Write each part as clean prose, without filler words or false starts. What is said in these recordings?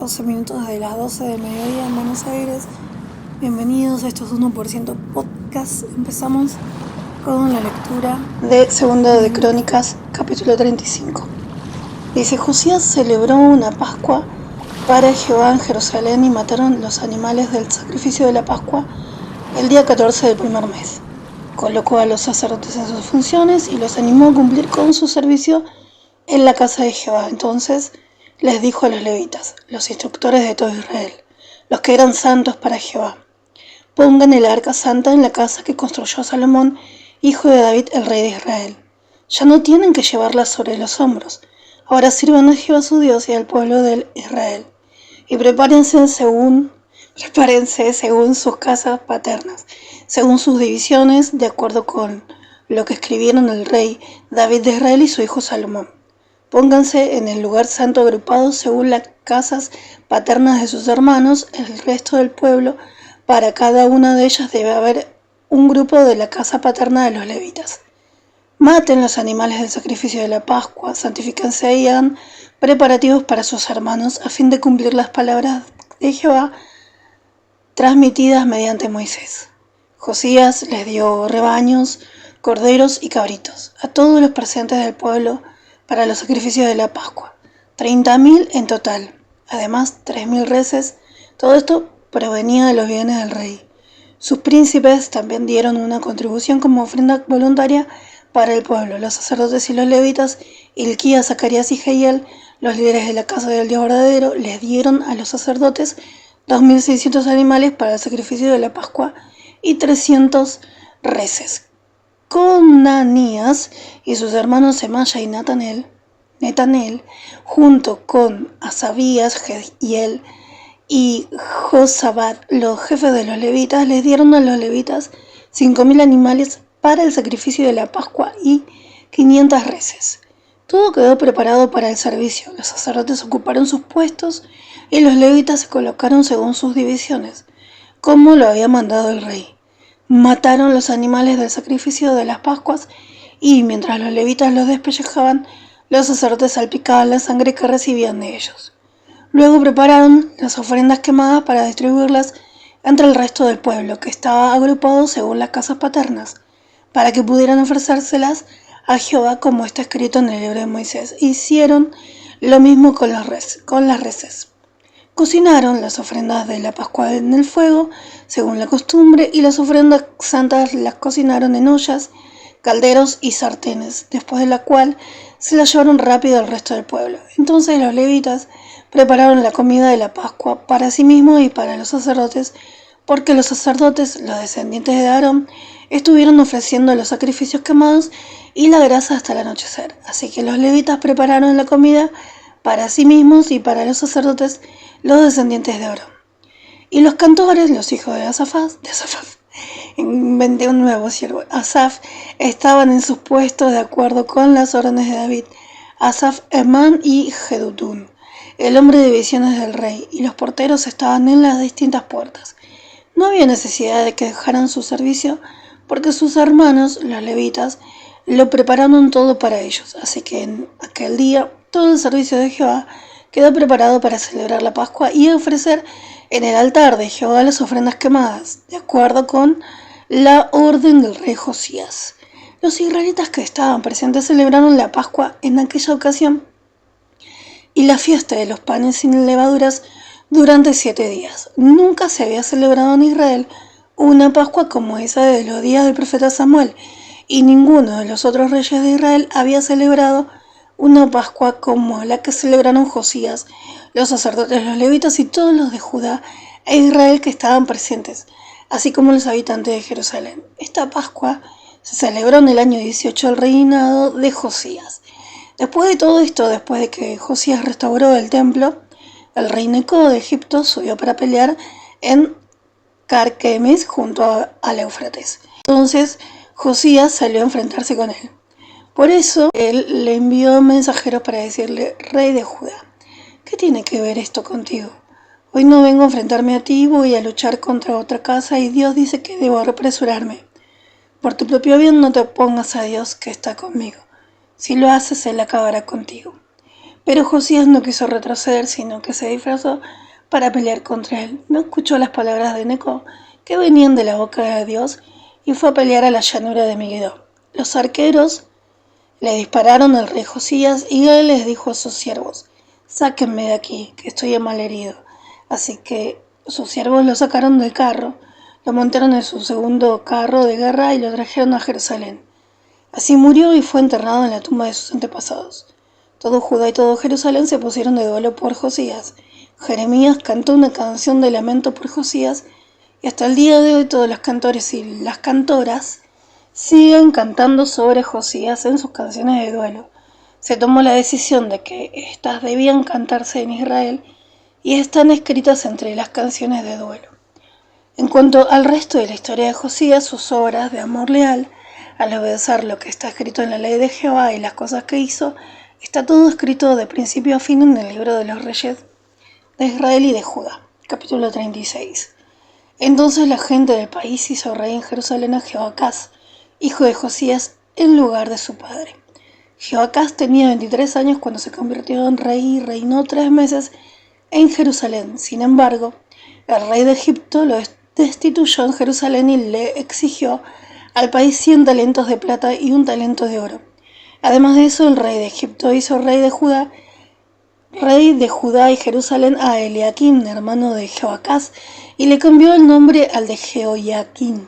12 minutos de las 12 del mediodía en Buenos Aires. Bienvenidos a estos 1% podcast. Empezamos con la lectura de Segunda de Crónicas, capítulo 35. Dice: Josías celebró una Pascua para Jehová en Jerusalén y mataron los animales del sacrificio de la Pascua el día 14 del primer mes. Colocó a los sacerdotes en sus funciones y los animó a cumplir con su servicio en la casa de Jehová. Entonces les dijo a los levitas, los instructores de todo Israel, los que eran santos para Jehová: pongan el arca santa en la casa que construyó Salomón, hijo de David, el rey de Israel. Ya no tienen que llevarla sobre los hombros. Ahora sirvan a Jehová su Dios y al pueblo de Israel. Y prepárense según sus casas paternas, según sus divisiones, de acuerdo con lo que escribieron el rey David de Israel y su hijo Salomón. Pónganse en el lugar santo agrupados según las casas paternas de sus hermanos. El resto del pueblo, para cada una de ellas debe haber un grupo de la casa paterna de los levitas. Maten los animales del sacrificio de la Pascua, santifíquense y hagan preparativos para sus hermanos a fin de cumplir las palabras de Jehová transmitidas mediante Moisés. Josías les dio rebaños, corderos y cabritos a todos los presentes del pueblo para los sacrificios de la Pascua, 30.000 en total, además 3.000 reses. Todo esto provenía de los bienes del rey. Sus príncipes también dieron una contribución como ofrenda voluntaria para el pueblo. Los sacerdotes y los levitas, Hilquías, Zacarías y Jehiel, los líderes de la casa del Dios verdadero, les dieron a los sacerdotes 2.600 animales para el sacrificio de la Pascua y 300 reses. Conanías y sus hermanos Semaya y Netanel, junto con Asabías, Jehiel y Josabad, los jefes de los levitas, les dieron a los levitas 5.000 animales para el sacrificio de la Pascua y 500 reses. Todo quedó preparado para el servicio. Los sacerdotes ocuparon sus puestos y los levitas se colocaron según sus divisiones, como lo había mandado el rey. Mataron los animales del sacrificio de las Pascuas y, mientras los levitas los despellejaban, los sacerdotes salpicaban la sangre que recibían de ellos. Luego prepararon las ofrendas quemadas para distribuirlas entre el resto del pueblo, que estaba agrupado según las casas paternas, para que pudieran ofrecérselas a Jehová como está escrito en el libro de Moisés. Hicieron lo mismo con las reses. Cocinaron las ofrendas de la Pascua en el fuego, según la costumbre, y las ofrendas santas las cocinaron en ollas, calderos y sartenes, después de la cual se las llevaron rápido al resto del pueblo. Entonces los levitas prepararon la comida de la Pascua para sí mismos y para los sacerdotes, porque los sacerdotes, los descendientes de Aarón, estuvieron ofreciendo los sacrificios quemados y la grasa hasta el anochecer. Así que los levitas prepararon la comida para sí mismos y para los sacerdotes, los descendientes de Aarón. Y los cantores, los hijos de Asaf, inventé un nuevo siervo, Asaf, estaban en sus puestos de acuerdo con las órdenes de David, Asaf, Emán y Jedutún, el hombre de visiones del rey, y los porteros estaban en las distintas puertas. No había necesidad de que dejaran su servicio, porque sus hermanos, los levitas, lo prepararon todo para ellos. Así que en aquel día todo el servicio de Jehová quedó preparado para celebrar la Pascua y ofrecer en el altar de Jehová las ofrendas quemadas, de acuerdo con la orden del rey Josías. Los israelitas que estaban presentes celebraron la Pascua en aquella ocasión y la fiesta de los panes sin levaduras durante 7 días. Nunca se había celebrado en Israel una Pascua como esa de los días del profeta Samuel, y ninguno de los otros reyes de Israel había celebrado una Pascua como la que celebraron Josías, los sacerdotes, los levitas y todos los de Judá e Israel que estaban presentes, así como los habitantes de Jerusalén. Esta Pascua se celebró en el año 18 del reinado de Josías. Después de todo esto, después de que Josías restauró el templo, el rey Neco de Egipto subió para pelear en Carquemis junto al Éufrates. Entonces Josías salió a enfrentarse con él. Por eso él le envió mensajeros para decirle: rey de Judá, ¿qué tiene que ver esto contigo? Hoy no vengo a enfrentarme a ti, voy a luchar contra otra casa y Dios dice que debo apresurarme. Por tu propio bien no te opongas a Dios que está conmigo. Si lo haces, Él acabará contigo. Pero Josías no quiso retroceder, sino que se disfrazó para pelear contra él. No escuchó las palabras de Neco, que venían de la boca de Dios, y fue a pelear a la llanura de Megiddo. Los arqueros le dispararon al rey Josías, y él les dijo a sus siervos: sáquenme de aquí, que estoy malherido. Así que sus siervos lo sacaron del carro, lo montaron en su segundo carro de guerra y lo trajeron a Jerusalén. Así murió y fue enterrado en la tumba de sus antepasados. Todo Judá y todo Jerusalén se pusieron de duelo por Josías. Jeremías cantó una canción de lamento por Josías, y hasta el día de hoy todos los cantores y las cantoras siguen cantando sobre Josías en sus canciones de duelo. Se tomó la decisión de que estas debían cantarse en Israel y están escritas entre las canciones de duelo. En cuanto al resto de la historia de Josías, sus obras de amor leal, al obedecer lo que está escrito en la ley de Jehová y las cosas que hizo, está todo escrito de principio a fin en el libro de los reyes de Israel y de Judá. Capítulo 36. Entonces la gente del país hizo rey en Jerusalén a Jehoacás, hijo de Josías, en lugar de su padre. Jehoacás tenía 23 años cuando se convirtió en rey y reinó 3 meses en Jerusalén. Sin embargo, el rey de Egipto lo destituyó en Jerusalén y le exigió al país 100 talentos de plata y 1 talento de oro. Además de eso, el rey de Egipto hizo rey de Judá y Jerusalén a Eliaquim, hermano de Jehoacás, y le cambió el nombre al de Jehoiaquín.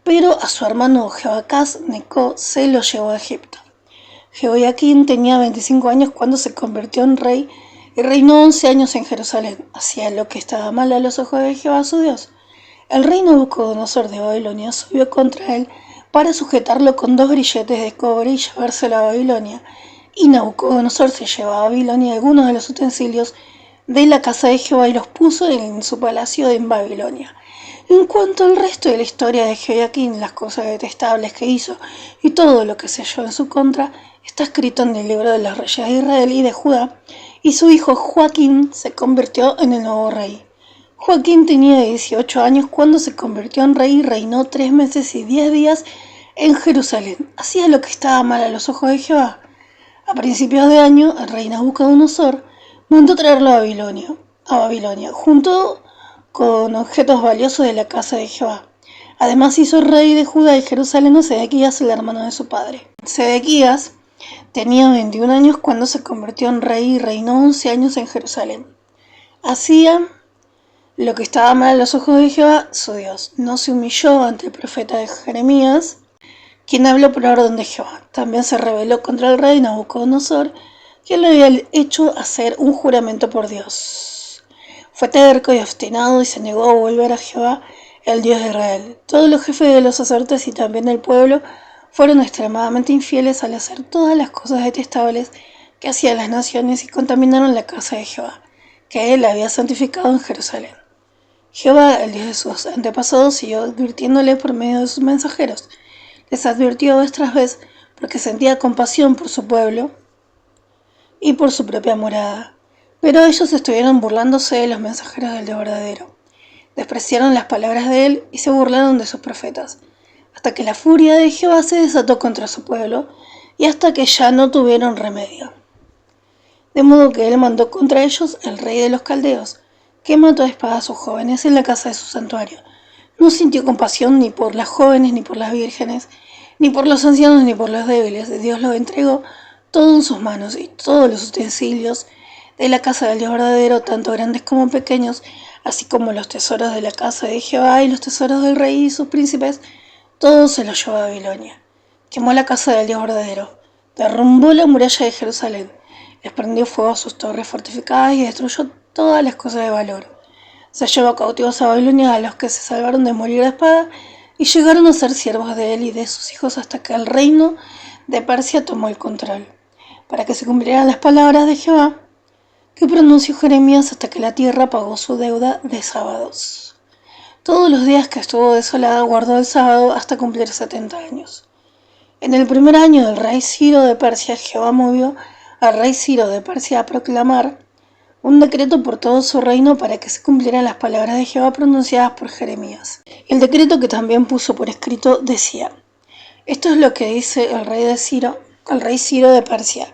Pero a su hermano Jehoacás, Neco, se lo llevó a Egipto. Jehoiaquín tenía 25 años cuando se convirtió en rey y reinó 11 años en Jerusalén. Hacía lo que estaba mal a los ojos de Jehová su Dios. El rey Nabucodonosor de Babilonia subió contra él para sujetarlo con 2 grilletes de cobre y llevárselo a Babilonia. Y Nabucodonosor se llevó a Babilonia algunos de los utensilios de la casa de Jehová y los puso en su palacio en Babilonia. En cuanto al resto de la historia de Jehoiaquín, las cosas detestables que hizo y todo lo que se halló en su contra, está escrito en el libro de los reyes de Israel y de Judá, y su hijo Joaquín se convirtió en el nuevo rey. Joaquín tenía 18 años cuando se convirtió en rey y reinó 3 meses y 10 días en Jerusalén. Hacía lo que estaba mal a los ojos de Jehová. A principios de año, el rey Nabucodonosor mandó traerlo a Babilonia, junto con objetos valiosos de la casa de Jehová. Además hizo rey de Judá y Jerusalén a Sedequías, el hermano de su padre. Sedequías tenía 21 años cuando se convirtió en rey y reinó 11 años en Jerusalén. Hacía lo que estaba mal a los ojos de Jehová, su Dios. No se humilló ante el profeta de Jeremías, quien habló por orden de Jehová. También se rebeló contra el rey Nabucodonosor, quien le había hecho hacer un juramento por Dios. Fue terco y obstinado y se negó a volver a Jehová, el Dios de Israel. Todos los jefes de los sacerdotes y también el pueblo fueron extremadamente infieles al hacer todas las cosas detestables que hacían las naciones y contaminaron la casa de Jehová, que él había santificado en Jerusalén. Jehová, el Dios de sus antepasados, siguió advirtiéndole por medio de sus mensajeros. Les advirtió vez tras vez porque sentía compasión por su pueblo y por su propia morada. Pero ellos estuvieron burlándose de los mensajeros del Dios verdadero. Despreciaron las palabras de él y se burlaron de sus profetas, hasta que la furia de Jehová se desató contra su pueblo y hasta que ya no tuvieron remedio. De modo que él mandó contra ellos el rey de los caldeos, que mató a espada a sus jóvenes en la casa de su santuario. No sintió compasión ni por las jóvenes, ni por las vírgenes, ni por los ancianos, ni por los débiles. Dios los entregó todo en sus manos, y todos los utensilios de la casa del Dios verdadero, tanto grandes como pequeños, así como los tesoros de la casa de Jehová y los tesoros del rey y sus príncipes, todo se los llevó a Babilonia. Quemó la casa del Dios verdadero, derrumbó la muralla de Jerusalén, les prendió fuego a sus torres fortificadas y destruyó todas las cosas de valor. Se llevó cautivos a Babilonia a los que se salvaron de morir de espada y llegaron a ser siervos de él y de sus hijos hasta que el reino de Persia tomó el control, para que se cumplieran las palabras de Jehová que pronunció Jeremías hasta que la tierra pagó su deuda de sábados. Todos los días que estuvo desolada guardó el sábado hasta cumplir 70 años. En el primer año del rey Ciro de Persia, Jehová movió al rey Ciro de Persia a proclamar un decreto por todo su reino para que se cumplieran las palabras de Jehová pronunciadas por Jeremías. El decreto, que también puso por escrito, decía: esto es lo que dice el rey Ciro de Persia.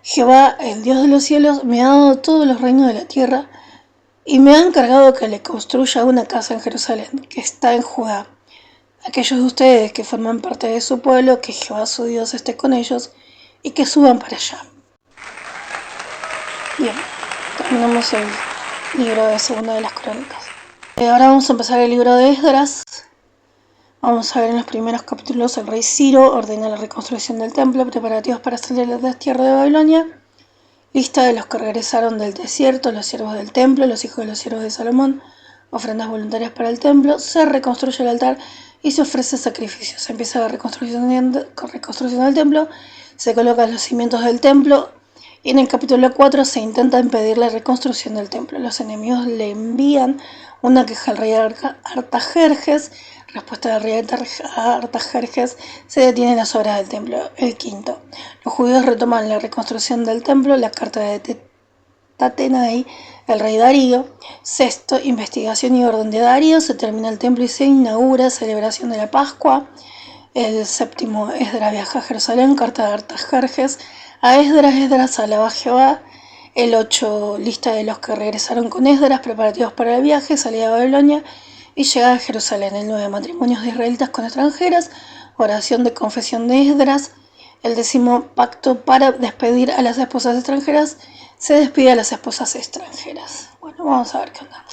Jehová, el Dios de los cielos, me ha dado todos los reinos de la tierra y me ha encargado que le construya una casa en Jerusalén, que está en Judá. Aquellos de ustedes que forman parte de su pueblo, que Jehová su Dios esté con ellos y que suban para allá. Bien, terminamos el libro de Segunda de las Crónicas. Ahora vamos a empezar el libro de Esdras. Vamos a ver en los primeros capítulos: el rey Ciro ordena la reconstrucción del templo, preparativos para salir de la tierra de Babilonia, lista de los que regresaron del desierto, los siervos del templo, los hijos de los siervos de Salomón, ofrendas voluntarias para el templo, se reconstruye el altar y se ofrece sacrificios. Se empieza la reconstrucción del templo, se colocan los cimientos del templo y en el capítulo 4 se intenta impedir la reconstrucción del templo. Los enemigos le envían una queja al rey Artajerjes. Respuesta del rey Artajerjes: se detienen las obras del templo. El quinto, los judíos retoman la reconstrucción del templo, la carta de Tatenai, el rey Darío. Sexto, investigación y orden de Darío, se termina el templo y se inaugura celebración de la Pascua. El séptimo, Esdras viaja a Jerusalén, carta de Artajerjes a Esdras, Esdras alaba a Jehová. El 8, lista de los que regresaron con Esdras, preparativos para el viaje, salida de Babilonia y llegada a Jerusalén. El 9, matrimonios de israelitas con extranjeras, oración de confesión de Esdras. El 10, pacto para despedir a las esposas extranjeras, se despide a las esposas extranjeras. Bueno, vamos a ver qué onda.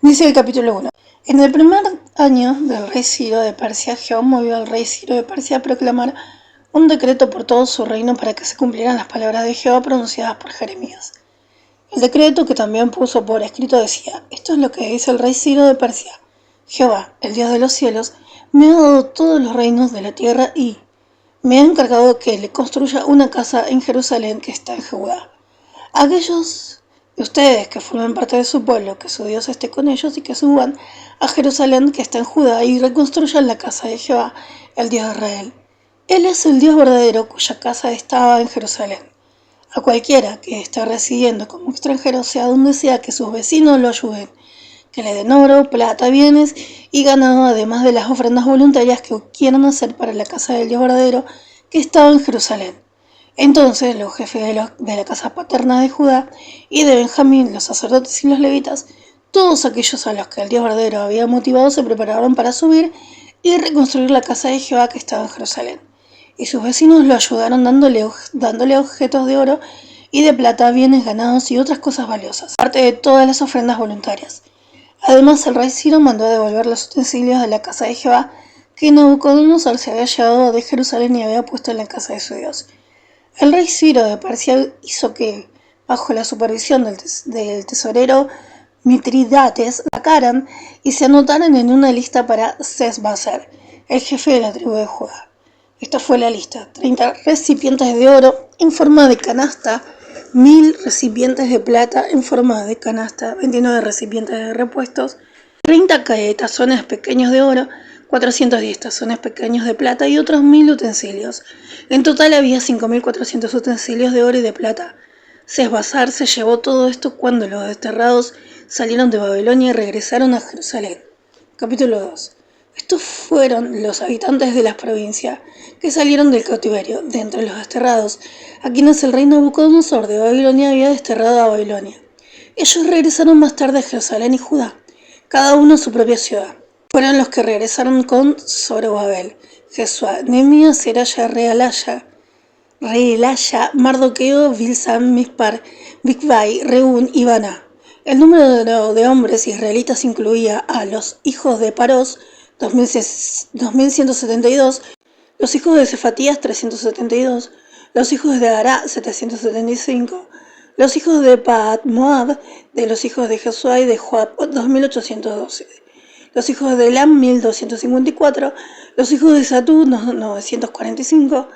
Dice el capítulo 1. En el primer año del rey Ciro de Persia, Jehová movió al rey Ciro de Persia a proclamar un decreto por todo su reino para que se cumplieran las palabras de Jehová pronunciadas por Jeremías. El decreto, que también puso por escrito, decía: esto es lo que dice el rey Ciro de Persia. Jehová, el Dios de los cielos, me ha dado todos los reinos de la tierra y me ha encargado que le construya una casa en Jerusalén, que está en Judá. Aquellos de ustedes que formen parte de su pueblo, que su Dios esté con ellos y que suban a Jerusalén, que está en Judá, y reconstruyan la casa de Jehová, el Dios de Israel. Él es el Dios verdadero, cuya casa estaba en Jerusalén. A cualquiera que esté residiendo como extranjero, sea donde sea, que sus vecinos lo ayuden, que le den oro, plata, bienes y ganado, además de las ofrendas voluntarias que quieran hacer para la casa del Dios verdadero que estaba en Jerusalén. Entonces los jefes de la casa paterna de Judá y de Benjamín, los sacerdotes y los levitas, todos aquellos a los que el Dios verdadero había motivado, se prepararon para subir y reconstruir la casa de Jehová que estaba en Jerusalén. Y sus vecinos lo ayudaron dándole objetos de oro y de plata, bienes, ganados y otras cosas valiosas, aparte de todas las ofrendas voluntarias. Además, el rey Ciro mandó a devolver los utensilios de la casa de Jehová que Nabucodonosor se había llevado de Jerusalén y había puesto en la casa de su Dios. El rey Ciro de Persia hizo que, bajo la supervisión del tesorero Mitridates, sacaran y se anotaran en una lista para Sesbazar, el jefe de la tribu de Judá. Esta fue la lista: 30 recipientes de oro en forma de canasta, 1000 recipientes de plata en forma de canasta, 29 recipientes de repuestos, 30 tazones pequeños de oro, 410 tazones pequeños de plata y otros 1000 utensilios. En total había 5400 utensilios de oro y de plata. Sesbazar se llevó todo esto cuando los desterrados salieron de Babilonia y regresaron a Jerusalén. Capítulo 2. Estos fueron los habitantes de las provincias que salieron del cautiverio, de entre los desterrados, a quienes el rey Nabucodonosor de Babilonia había desterrado a Babilonia. Ellos regresaron más tarde a Jerusalén y Judá, cada uno a su propia ciudad. Fueron los que regresaron con Zorobabel, Jesúa, Nehemías, Seraya, Reelaya, Mardoqueo, Bilsam, Mispar, Bigvai, Reún y Baná. El número de hombres israelitas incluía a los hijos de Parós, 2172, los hijos de Cefatías, 372, los hijos de Ará, 775, los hijos de Pahat Moab, de los hijos de Jesuá y de Joab, 2812, los hijos de Elam, 1254, los hijos de Satú, 945,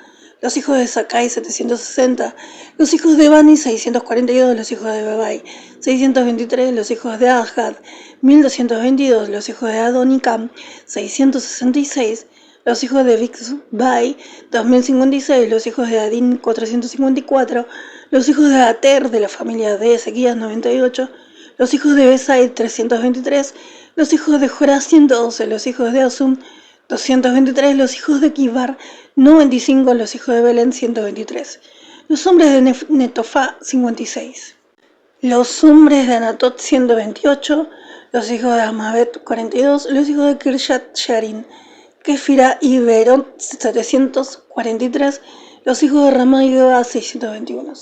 los hijos de Sakai, 760, los hijos de Bani, 642, los hijos de Bebai, 623, los hijos de Adjad, 1222, los hijos de Adonicam, 666, los hijos de Bigvai, 2056, los hijos de Adin, 454, los hijos de Ater, de la familia de Ezequías, 98, los hijos de Besai, 323, los hijos de Jorá, 112, los hijos de Asum, 223, los hijos de Kibar, 95, los hijos de Belén, 123, Los hombres de Netofá, 56. Los hombres de Anatot, 128. Los hijos de Amabet, 42. Los hijos de Kirshat Sharin, Kefira y Beerot, 743. Los hijos de Ramá y Geba, 621.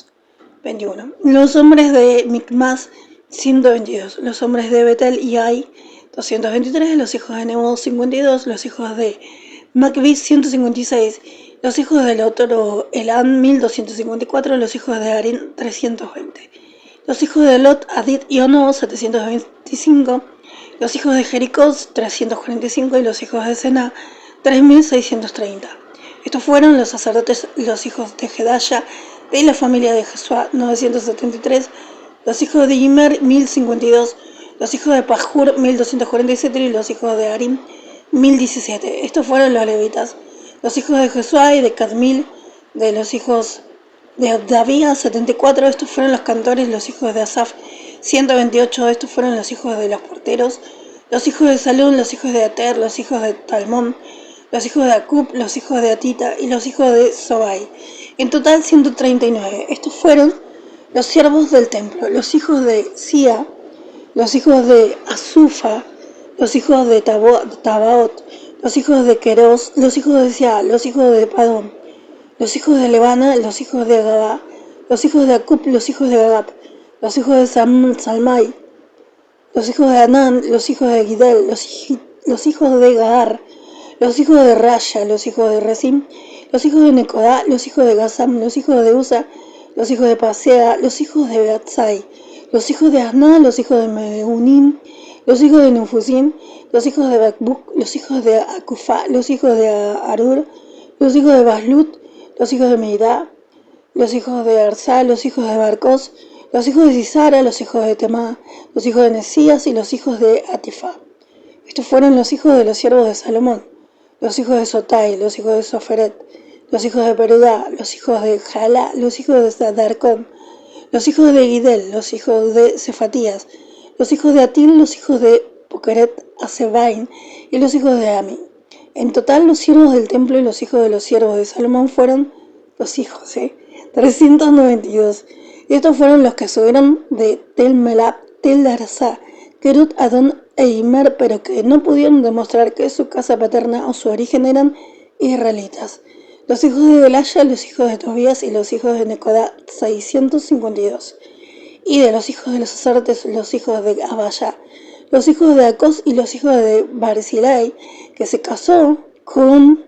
Los hombres de Micmas, 122. Los hombres de Betel y Ai, 223. Los hijos de Nebo, 52. Los hijos de Macbis, 156. Los hijos del otro Elan, 1254. Los hijos de Arin, 320. Los hijos de Lot, Adit y Ono, 725. Los hijos de Jericó, 345. Y los hijos de Sena, 3630. Estos fueron los sacerdotes, los hijos de Gedaya, de la familia de Jesuá, 973. Los hijos de Ymer, 1052. Los hijos de Pajur, 1247. Y los hijos de Arim, 1017. Estos fueron los levitas. Los hijos de Jesuá y de Cadmil, de los hijos de Abdavía, 74. Estos fueron los cantores, los hijos de Asaf, 128. Estos fueron los hijos de los porteros. Los hijos de Salún, los hijos de Ater, los hijos de Talmón, los hijos de Acub, los hijos de Atita y los hijos de Sobai. En total 139. Estos fueron los siervos del templo, los hijos de Sia, los hijos de Azufa, los hijos de Tabaot, los hijos de Queros, los hijos de Sia, los hijos de Padón, los hijos de Levana, los hijos de Gabá, los hijos de Acub, los hijos de Gagab, los hijos de Salmai, los hijos de Anán, los hijos de Gidel, los hijos de Gahar, los hijos de Rasha, los hijos de Rezim, los hijos de Necodá, los hijos de Gazam, los hijos de Usa, los hijos de Pasea, los hijos de Beatzai, los hijos de Asná, los hijos de Meunim, los hijos de Nefusim, los hijos de Bakbuk, los hijos de Akufá, los hijos de Arur, los hijos de Baslut, los hijos de Meidá, los hijos de Arsá, los hijos de Barcos, los hijos de Sisara, los hijos de Temá, los hijos de Nesías y los hijos de Atifá. Estos fueron los hijos de los siervos de Salomón, los hijos de Sotai, los hijos de Soferet, los hijos de Perudá, los hijos de Jalá, los hijos de Sadarcón, los hijos de Gidel, los hijos de Cefatías, los hijos de Atil, los hijos de Pokeret Asebain y los hijos de Ami. En total, los siervos del templo y los hijos de los siervos de Salomón fueron los hijos, 392. Y estos fueron los que subieron de Tel Melab, Tel Darsá, Kerut, Adón e Imer, pero que no pudieron demostrar que su casa paterna o su origen eran israelitas. Los hijos de Delaya, los hijos de Tobías y los hijos de Necodá, 652. Y de los hijos de los sacerdotes, los hijos de Abaya, los hijos de Acos y los hijos de Barzilai, que se casó con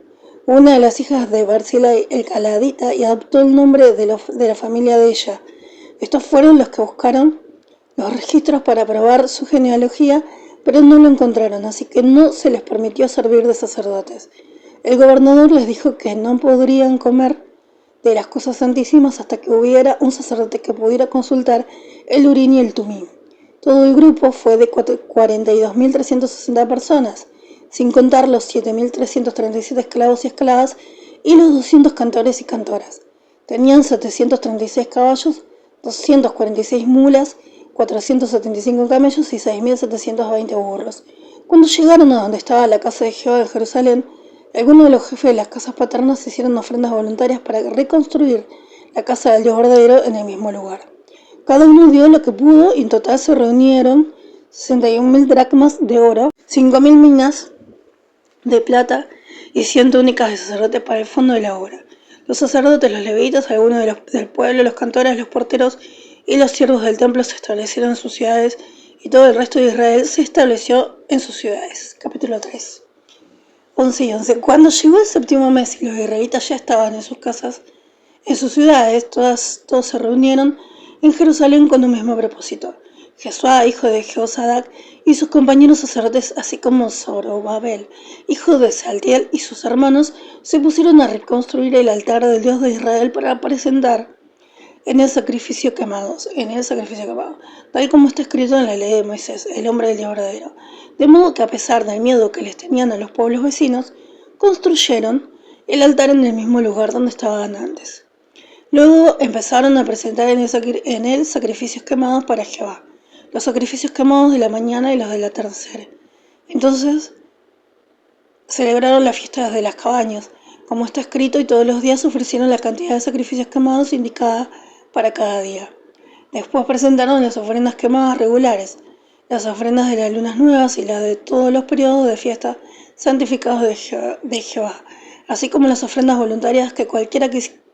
una de las hijas de Barzilai, el Caladita, y adoptó el nombre de la familia de ella. Estos fueron los que buscaron los registros para probar su genealogía, pero no lo encontraron, así que no se les permitió servir de sacerdotes. El gobernador les dijo que no podrían comer de las cosas santísimas hasta que hubiera un sacerdote que pudiera consultar el Urín y el Tumín. Todo el grupo fue de 42.360 personas, sin contar los 7.337 esclavos y esclavas y los 200 cantores y cantoras. Tenían 736 caballos, 246 mulas, 475 camellos y 6.720 burros. Cuando llegaron a donde estaba la casa de Jehová en Jerusalén, algunos de los jefes de las casas paternas hicieron ofrendas voluntarias para reconstruir la casa del Dios verdadero en el mismo lugar. Cada uno dio lo que pudo y en total se reunieron 61.000 dracmas de oro, 5.000 minas de plata y 100 túnicas de sacerdote para el fondo de la obra. Los sacerdotes, los levitas, algunos del pueblo, los cantores, los porteros y los siervos del templo se establecieron en sus ciudades y todo el resto de Israel se estableció en sus ciudades. Capítulo 3. 11 y 11. Cuando llegó el séptimo mes y los israelitas ya estaban en sus casas, en sus ciudades, todos se reunieron en Jerusalén con un mismo propósito. Jesuá, hijo de Jehosadac, y sus compañeros sacerdotes, así como Zorobabel, hijo de Saltiel, y sus hermanos, se pusieron a reconstruir el altar del Dios de Israel para presentar en el sacrificio quemado, tal como está escrito en la ley de Moisés, el hombre del Dios verdadero. De modo que a pesar del miedo que les tenían a los pueblos vecinos, construyeron el altar en el mismo lugar donde estaban antes. Luego empezaron a presentar en él sacrificios quemados para Jehová, los sacrificios quemados de la mañana y los del atardecer. Entonces celebraron las fiestas de las cabañas, como está escrito, y todos los días ofrecieron la cantidad de sacrificios quemados indicada para cada día. Después presentaron las ofrendas quemadas regulares, las ofrendas de las lunas nuevas y las de todos los periodos de fiesta santificados de Jehová, así como las ofrendas voluntarias que cualquiera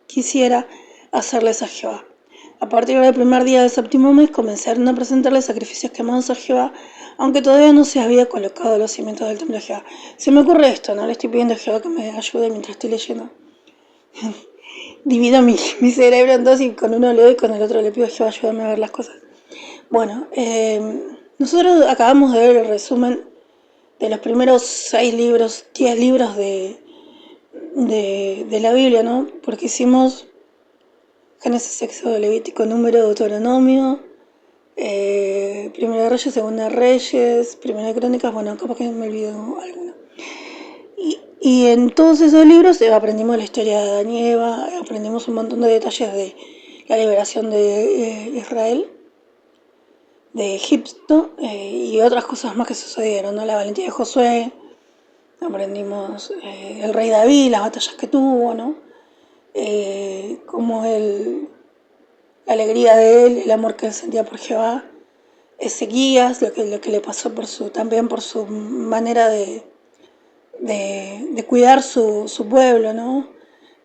quisiera hacerles a Jehová. A partir del primer día del séptimo mes comenzaron a presentarle sacrificios quemados a Jehová, aunque todavía no se había colocado los cimientos del templo de Jehová. Se me ocurre esto, ¿no? Le estoy pidiendo a Jehová que me ayude mientras estoy leyendo. Divido mi cerebro en dos y con uno leo y con el otro le pido a Jehová ayúdame a ver las cosas. Bueno, nosotros acabamos de ver el resumen de los primeros 6 libros, 10 libros de la Biblia, ¿no? Porque hicimos Génesis, Éxodo, Levítico, Número, Deuteronomio, Primera de Reyes, Segunda de Reyes, Primera de Crónicas, bueno, capaz que me olvido alguno. Y en todos esos libros aprendimos la historia de Adán y Eva, aprendimos un montón de detalles de la liberación de Israel, de Egipto, y otras cosas más que sucedieron, ¿no? La valentía de Josué, aprendimos el rey David, las batallas que tuvo, ¿no? Como la alegría de él, el amor que él sentía por Jehová, Ezequías, lo que le pasó también por su manera de cuidar su pueblo, ¿no?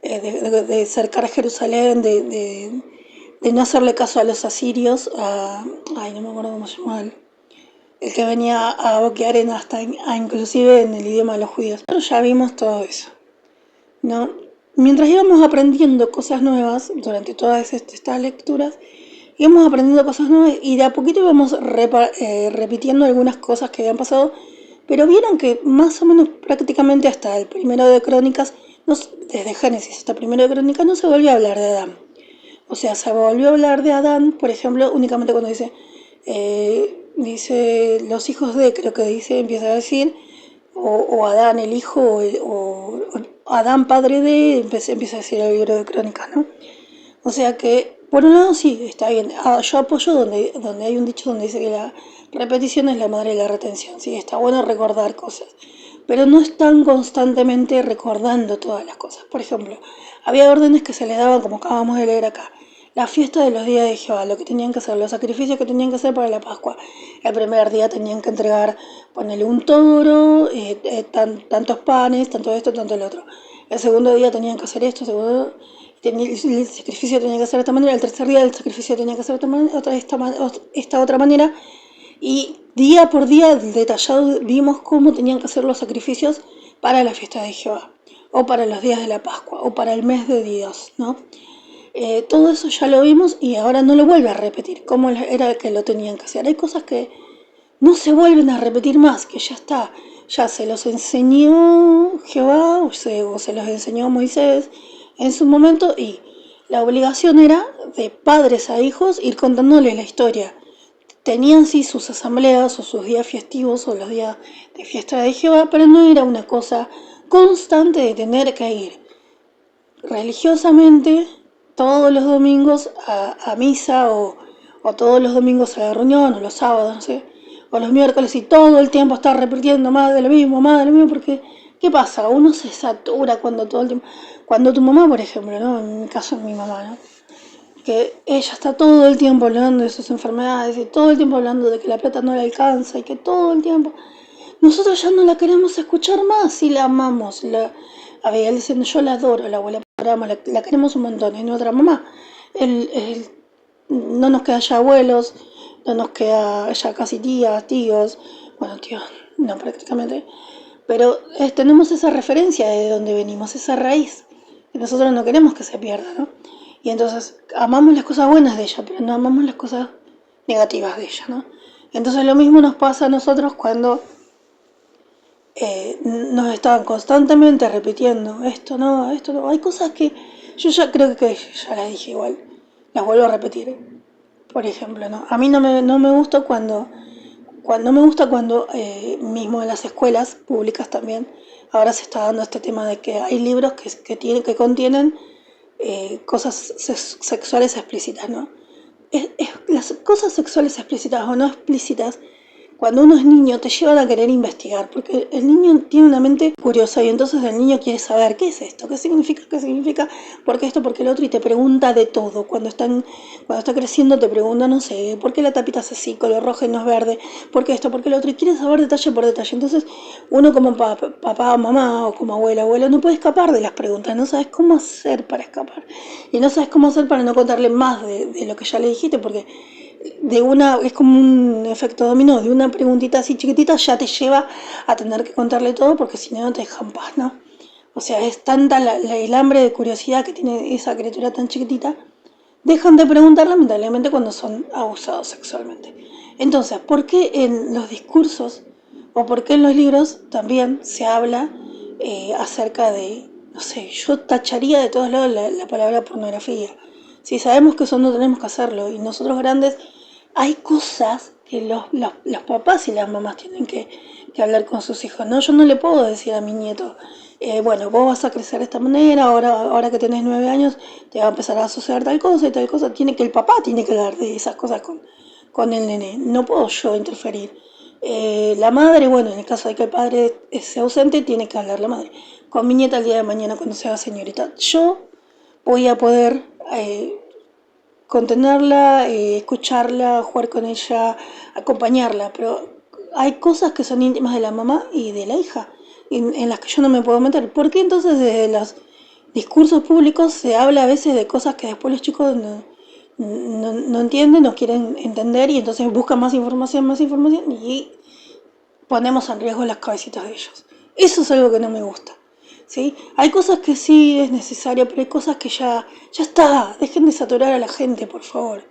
De cercar a Jerusalén, de no hacerle caso a los asirios, ay, no me acuerdo cómo se llama el que venía a boquear inclusive en el idioma de los judíos. Nosotros ya vimos todo eso, ¿no? Mientras íbamos aprendiendo cosas nuevas durante todas estas lecturas, íbamos aprendiendo cosas nuevas y de a poquito íbamos repitiendo algunas cosas que habían pasado, pero vieron que más o menos prácticamente hasta el primero de Crónicas, desde Génesis hasta el primero de Crónicas, no se volvió a hablar de Adán. O sea, se volvió a hablar de Adán, por ejemplo, únicamente cuando dice los hijos de, creo que empieza a decir, o Adán el hijo, o Adán padre de, empieza a decir el libro de Crónicas, ¿no? O sea que, por un lado sí, está bien. Yo apoyo donde hay un dicho donde dice que la repetición es la madre de la retención. Sí, está bueno recordar cosas, pero no están constantemente recordando todas las cosas. Por ejemplo, había órdenes que se les daban, como acabamos de leer acá. La fiesta de los días de Jehová, lo que tenían que hacer, los sacrificios que tenían que hacer para la Pascua. El primer día tenían que entregar, ponerle un toro, tantos panes, tanto esto, tanto el otro. El segundo día tenían que hacer esto, el sacrificio tenía que ser de esta manera, el tercer día el sacrificio tenía que ser de esta otra manera, y día por día detallado vimos cómo tenían que hacer los sacrificios para la fiesta de Jehová, o para los días de la Pascua, o para el mes de Dios, ¿no? Todo eso ya lo vimos y ahora no lo vuelve a repetir, cómo era que lo tenían que hacer. Hay cosas que no se vuelven a repetir más, que ya está, ya se los enseñó Jehová, o se los enseñó Moisés en su momento, y la obligación era de padres a hijos ir contándoles la historia. Tenían sí sus asambleas o sus días festivos o los días de fiesta de Jehová, pero no era una cosa constante de tener que ir religiosamente todos los domingos a misa, o todos los domingos a la reunión, o los sábados, no sé, o los miércoles, y todo el tiempo estar repitiendo más de lo mismo, porque ¿qué pasa? Uno se satura cuando todo el tiempo, cuando tu mamá, por ejemplo, ¿no? En mi caso, mi mamá, ¿no? Que ella está todo el tiempo hablando de sus enfermedades y todo el tiempo hablando de que la plata no le alcanza y que todo el tiempo nosotros ya no la queremos escuchar más y la amamos. Abigail diciendo, yo la adoro, la abuela, la queremos un montón, es nuestra mamá. No nos queda ya abuelos, no nos queda ya casi tíos, bueno, tíos, no prácticamente, pero tenemos esa referencia de donde venimos, esa raíz, que nosotros no queremos que se pierda, ¿no? Y entonces amamos las cosas buenas de ella, pero no amamos las cosas negativas de ella, ¿no? Entonces lo mismo nos pasa a nosotros cuando nos estaban constantemente repitiendo esto no, hay cosas que yo ya creo que ya las dije igual, las vuelvo a repetir. Por ejemplo, ¿no? A mí no me gusta cuando mismo en las escuelas públicas también, ahora se está dando este tema de que hay libros que contienen cosas sexuales explícitas, ¿no? Las cosas sexuales explícitas o no explícitas cuando uno es niño te llevan a querer investigar, porque el niño tiene una mente curiosa y entonces el niño quiere saber qué es esto, qué significa, por qué esto, por qué el otro, y te pregunta de todo. Cuando está creciendo te pregunta, no sé, por qué la tapita es así, color rojo y no es verde, por qué esto, por qué el otro, y quiere saber detalle por detalle. Entonces uno como papá o mamá o como abuelo no puede escapar de las preguntas, no sabes cómo hacer para escapar y no sabes cómo hacer para no contarle más de lo que ya le dijiste, porque es como un efecto dominó, de una preguntita así chiquitita ya te lleva a tener que contarle todo, porque si no, no te dejan paz, ¿no? O sea, es tanta el hambre de curiosidad que tiene esa criatura tan chiquitita, dejan de preguntar lamentablemente cuando son abusados sexualmente. Entonces, ¿por qué en los discursos o por qué en los libros también se habla acerca de, no sé, yo tacharía de todos lados la palabra pornografía? Si sabemos que eso no tenemos que hacerlo y nosotros grandes, hay cosas que los papás y las mamás tienen que hablar con sus hijos, ¿no? Yo no le puedo decir a mi nieto, bueno, vos vas a crecer de esta manera, ahora que tenés 9 años te va a empezar a suceder tal cosa y tal cosa. El papá tiene que hablar de esas cosas con el nene, no puedo yo interferir. La madre, bueno, en el caso de que el padre sea ausente, tiene que hablar la madre. Con mi nieta el día de mañana cuando sea señorita, yo voy a poder contenerla, escucharla, jugar con ella, acompañarla, pero hay cosas que son íntimas de la mamá y de la hija, en las que yo no me puedo meter. ¿Por qué entonces desde los discursos públicos se habla a veces de cosas que después los chicos no entienden, no quieren entender y entonces buscan más información y ponemos en riesgo las cabecitas de ellos? Eso es algo que no me gusta. ¿Sí? Hay cosas que sí es necesario, pero hay cosas que ya está. Dejen de saturar a la gente, por favor.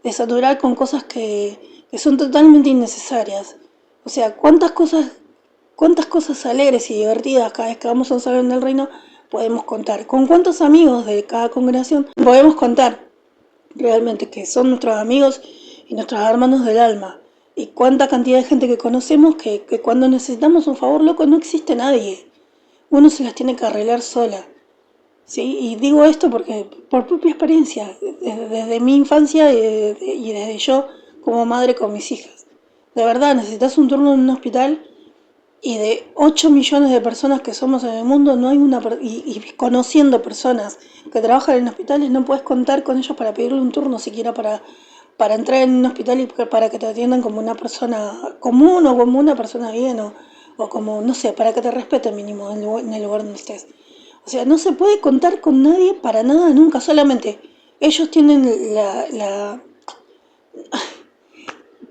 De saturar con cosas que son totalmente innecesarias. O sea, cuántas cosas alegres y divertidas cada vez que vamos a un salón del reino podemos contar. Con cuántos amigos de cada congregación podemos contar realmente que son nuestros amigos y nuestros hermanos del alma. Y cuánta cantidad de gente que conocemos que cuando necesitamos un favor loco no existe nadie. Uno se las tiene que arreglar sola. ¿Sí? Y digo esto porque por propia experiencia, desde mi infancia y desde yo como madre con mis hijas. De verdad, necesitas un turno en un hospital y de 8 millones de personas que somos en el mundo, no hay y conociendo personas que trabajan en hospitales, no puedes contar con ellos para pedirle un turno siquiera para entrar en un hospital y para que te atiendan como una persona común o como una persona bien o como, no sé, para que te respeten mínimo en el lugar donde estés. O sea, no se puede contar con nadie para nada nunca, solamente ellos tienen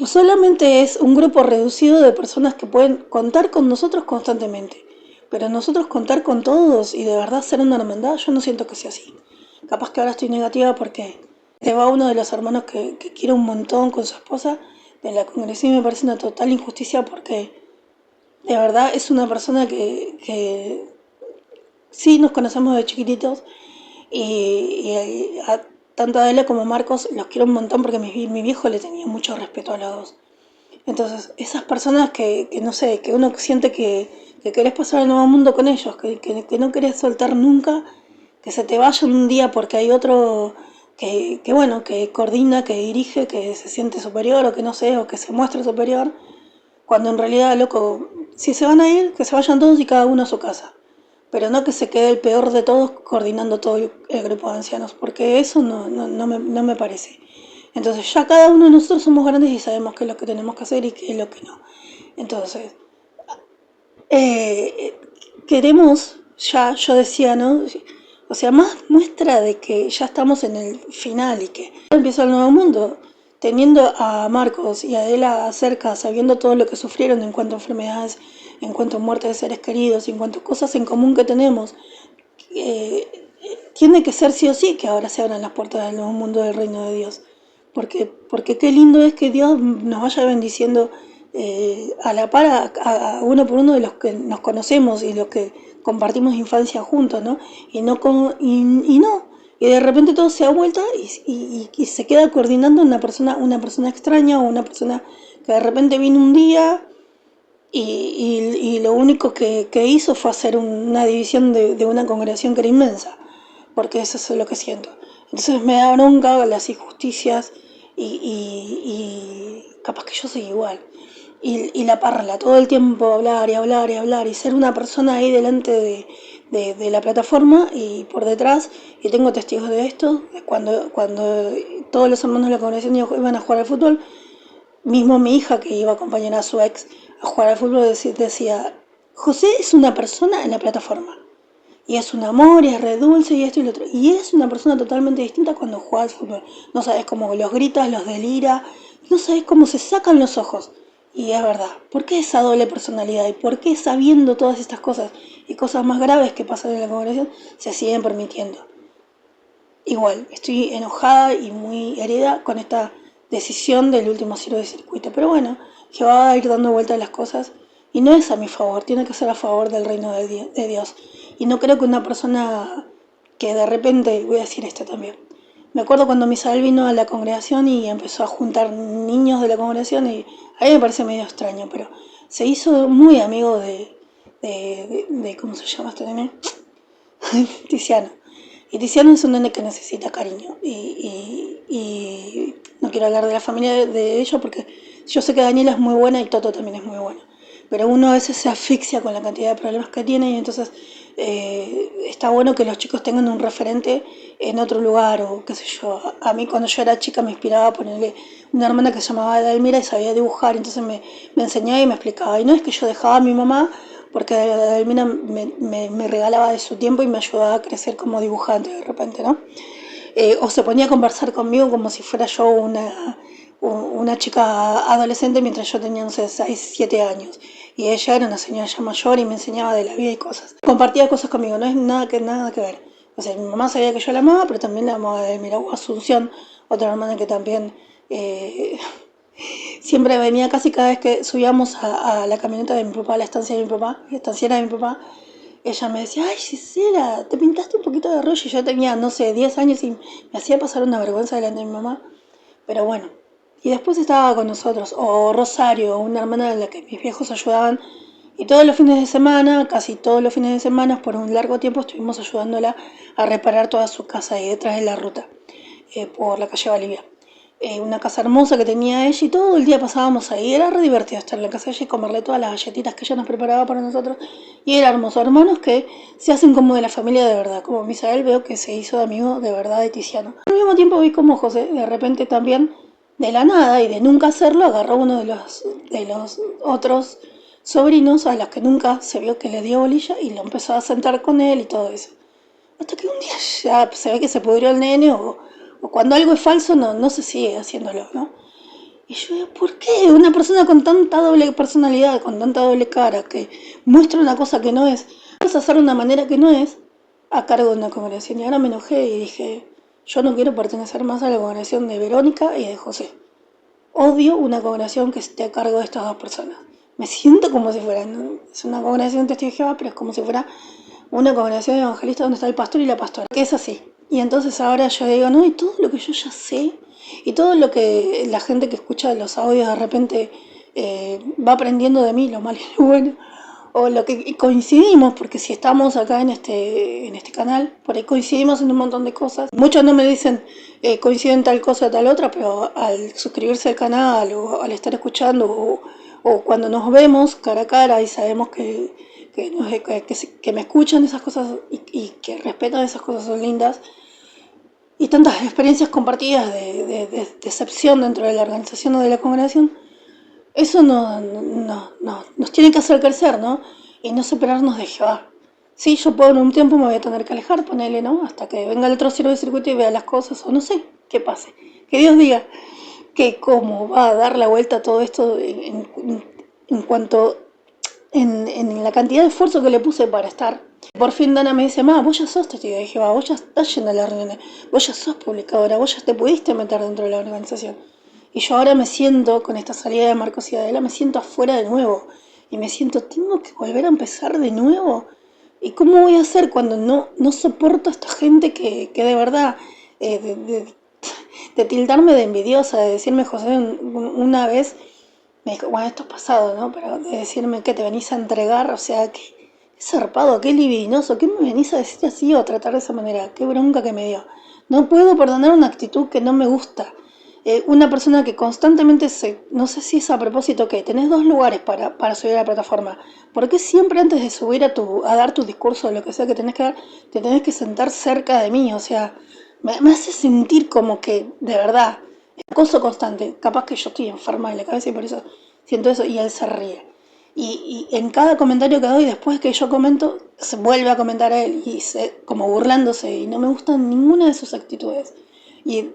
solamente es un grupo reducido de personas que pueden contar con nosotros constantemente. Pero nosotros contar con todos y de verdad ser una hermandad, yo no siento que sea así. Capaz que ahora estoy negativa porque se va uno de los hermanos que quiero un montón con su esposa de la congregación y me parece una total injusticia porque de verdad es una persona que sí nos conocemos de chiquititos tanto a Adela como a Marcos los quiero un montón porque mi viejo le tenía mucho respeto a los dos. Entonces, esas personas que no sé, que uno siente que querés pasar el nuevo mundo con ellos, que no querés soltar nunca, que se te vayan un día porque hay otro bueno, que coordina, que dirige, que se siente superior o que no sé, o que se muestra superior, cuando en realidad, loco, si se van a ir, que se vayan todos y cada uno a su casa. Pero no que se quede el peor de todos coordinando todo el grupo de ancianos, porque eso no me parece. Entonces ya cada uno de nosotros somos grandes y sabemos qué es lo que tenemos que hacer y qué es lo que no. Entonces, eh, queremos, ya yo decía, ¿no? O sea, más muestra de que ya estamos en el final y que empieza el nuevo mundo. Teniendo a Marcos y a Adela cerca, sabiendo todo lo que sufrieron en cuanto a enfermedades, en cuanto a muerte de seres queridos, en cuanto a cosas en común que tenemos, tiene que ser sí o sí que ahora se abran las puertas del nuevo mundo del reino de Dios. Porque qué lindo es que Dios nos vaya bendiciendo a la par a uno por uno de los que nos conocemos y los que compartimos infancia juntos, ¿no? Y de repente todo se da vuelta y se queda coordinando una persona extraña o una persona que de repente vino un día y lo único que hizo fue hacer una división de una congregación que era inmensa, porque eso es lo que siento. Entonces me da bronca las injusticias y capaz que yo soy igual. y la parla, todo el tiempo hablar y hablar y hablar y ser una persona ahí delante de la plataforma y por detrás, y tengo testigos de esto, cuando todos los hermanos de la congregación iban a jugar al fútbol, mismo mi hija que iba a acompañar a su ex a jugar al fútbol decía, José es una persona en la plataforma. Y es un amor, y es re dulce, y esto y lo otro. Y es una persona totalmente distinta cuando juega al fútbol. No sabes cómo los gritas, los delira, no sabes cómo se sacan los ojos. Y es verdad, ¿por qué esa doble personalidad? ¿Y por qué sabiendo todas estas cosas y cosas más graves que pasan en la congregación se siguen permitiendo? Igual, estoy enojada y muy herida con esta decisión del último cierre de circuito. Pero bueno, que va a ir dando vueltas las cosas y no es a mi favor, tiene que ser a favor del reino de Dios. Y no creo que una persona que de repente, voy a decir esto también, me acuerdo cuando Misael vino a la congregación y empezó a juntar niños de la congregación y a mí me parece medio extraño, pero se hizo muy amigo de ¿cómo se llama este nene? Tiziano. Y Tiziano es un nene que necesita cariño. Y no quiero hablar de la familia de ellos porque yo sé que Daniela es muy buena y Toto también es muy bueno. Pero uno a veces se asfixia con la cantidad de problemas que tiene y entonces está bueno que los chicos tengan un referente en otro lugar o qué sé yo. A mí cuando yo era chica me inspiraba a ponerle una hermana que se llamaba Edelmira y sabía dibujar, entonces me enseñaba y me explicaba. Y no es que yo dejaba a mi mamá porque Edelmira me regalaba de su tiempo y me ayudaba a crecer como dibujante de repente, ¿no? O se ponía a conversar conmigo como si fuera yo una chica adolescente mientras yo tenía, no sé, 6, 7 años. Y ella era una señora ya mayor y me enseñaba de la vida y cosas. Compartía cosas conmigo, no es nada que ver. O sea, mi mamá sabía que yo la amaba, pero también la amaba de Edelmira. O Asunción, otra hermana que también siempre venía casi cada vez que subíamos a la camioneta de mi papá, a la estancia de mi papá, la estanciera de mi papá, ella me decía, ay Gisela, te pintaste un poquito de rollo. Y yo tenía, no sé, 10 años y me hacía pasar una vergüenza delante de mi mamá. Pero bueno, y después estaba con nosotros, o Rosario, una hermana en la que mis viejos ayudaban. Y todos los fines de semana, casi todos los fines de semana, por un largo tiempo estuvimos ayudándola a reparar toda su casa ahí detrás de la ruta, por la calle Bolivia. Una casa hermosa que tenía ella y todo el día pasábamos ahí. Era re divertido estar en la casa de ella y comerle todas las galletitas que ella nos preparaba para nosotros. Y era hermoso. Hermanos que se hacen como de la familia de verdad. Como Misael veo que se hizo de amigo de verdad de Tiziano. Al mismo tiempo vi como José de repente también de la nada y de nunca hacerlo agarró uno de los otros sobrinos a los que nunca se vio que le dio bolilla y lo empezó a sentar con él y todo eso. Hasta que un día ya se ve que se pudrió el nene o cuando algo es falso no se sigue haciéndolo, ¿no? Y yo digo, ¿por qué una persona con tanta doble personalidad, con tanta doble cara, que muestra una cosa que no es, vas a hacer de una manera que no es, a cargo de una congregación? Y ahora me enojé y dije, yo no quiero pertenecer más a la congregación de Verónica y de José. Odio una congregación que esté a cargo de estas dos personas. Me siento como si fuera, ¿no? Es una congregación de testigos de Jehová, pero es como si fuera una congregación evangelista donde está el pastor y la pastora, que es así. Y entonces ahora yo digo, no, y todo lo que yo ya sé, y todo lo que la gente que escucha los audios de repente va aprendiendo de mí, lo malo y lo bueno, o lo que coincidimos, porque si estamos acá en este canal, por ahí coincidimos en un montón de cosas. Muchos no me dicen coinciden tal cosa o tal otra, pero al suscribirse al canal o al estar escuchando o cuando nos vemos cara a cara y sabemos que me escuchan esas cosas y que respetan esas cosas son lindas, y tantas experiencias compartidas de decepción dentro de la organización o de la congregación, eso nos tiene que hacer crecer, ¿no? Y no separarnos de Jehová. Sí, yo puedo en un tiempo me voy a tener que alejar, ponele, ¿no? Hasta que venga el otro cielo de circuito y vea las cosas, o no sé, qué pase. Que Dios diga que cómo va a dar la vuelta a todo esto en cuanto en la cantidad de esfuerzo que le puse para estar. Por fin Dana me dice, vos ya sos testigo de Jehová, vos ya estás yendo a la reunión, vos ya sos publicadora, vos ya te pudiste meter dentro de la organización. Y yo ahora me siento, con esta salida de Marcos y Adela, me siento afuera de nuevo. Y me siento, tengo que volver a empezar de nuevo. ¿Y cómo voy a hacer cuando no soporto a esta gente que de verdad, de tildarme de envidiosa, de decirme, José, una vez, me dijo, bueno, esto es pasado, ¿no? Pero de decirme que te venís a entregar, o sea, qué zarpado, qué libidinoso, ¿qué me venís a decir así o a tratar de esa manera? Qué bronca que me dio. No puedo perdonar una actitud que no me gusta. Una persona que constantemente no sé si es a propósito que tenés dos lugares para subir a la plataforma. ¿Por qué siempre antes de subir a dar tu discurso o lo que sea que tenés que dar, te tenés que sentar cerca de mí? O sea, me hace sentir como que, de verdad, acoso constante. Capaz que yo estoy enferma de la cabeza y por eso siento eso y él se ríe. Y en cada comentario que doy, después que yo comento, se vuelve a comentar a él y como burlándose y no me gustan ninguna de sus actitudes. Y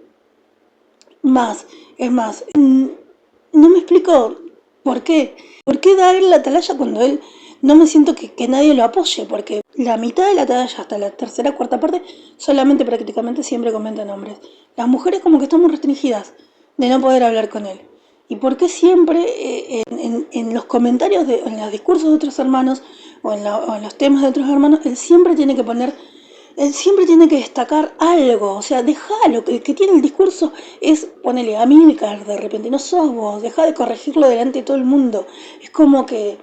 más, es más, no me explico por qué. ¿Por qué da él la atalaya cuando él no me siento que nadie lo apoye? Porque la mitad de la atalaya hasta la tercera, cuarta parte, solamente prácticamente siempre comentan hombres. Las mujeres como que estamos restringidas de no poder hablar con él. ¿Y por qué siempre en los comentarios, en los discursos de otros hermanos o en los temas de otros hermanos, él siempre tiene que destacar algo? O sea, déjalo, que el que tiene el discurso es, ponele, a mí me cae de repente, no sos vos, deja de corregirlo delante de todo el mundo. Es como que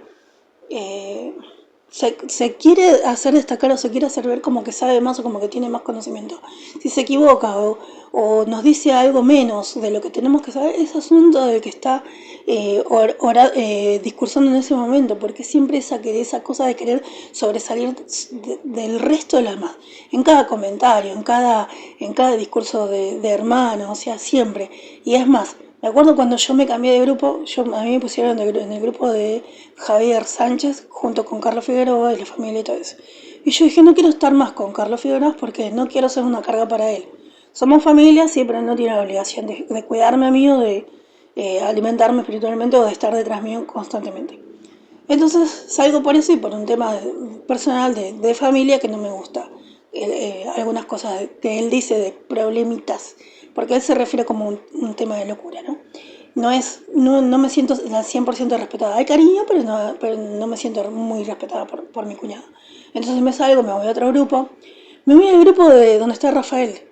eh, se quiere hacer destacar o se quiere hacer ver como que sabe más o como que tiene más conocimiento. Si se equivoca o nos dice algo menos de lo que tenemos que saber, es asunto del que está discursando en ese momento, porque siempre esa cosa de querer sobresalir del resto de las demás, en cada comentario, en cada discurso de hermano, o sea, siempre. Y es más, me acuerdo cuando yo me cambié de grupo, a mí me pusieron en el grupo de Javier Sánchez junto con Carlos Figueroa y la familia y todo eso. Y yo dije, no quiero estar más con Carlos Figueroa porque no quiero ser una carga para él. Somos familia, sí, pero él no tiene la obligación de cuidarme a mí o de alimentarme espiritualmente o de estar detrás mío constantemente. Entonces salgo por eso y por un tema personal de familia que no me gusta. Algunas cosas que él dice de problemitas, porque él se refiere como un tema de locura, ¿no? No me siento al 100% respetada. Hay cariño, pero no me siento muy respetada por mi cuñado. Entonces me salgo, me voy a otro grupo. Me voy al grupo de donde está Rafael.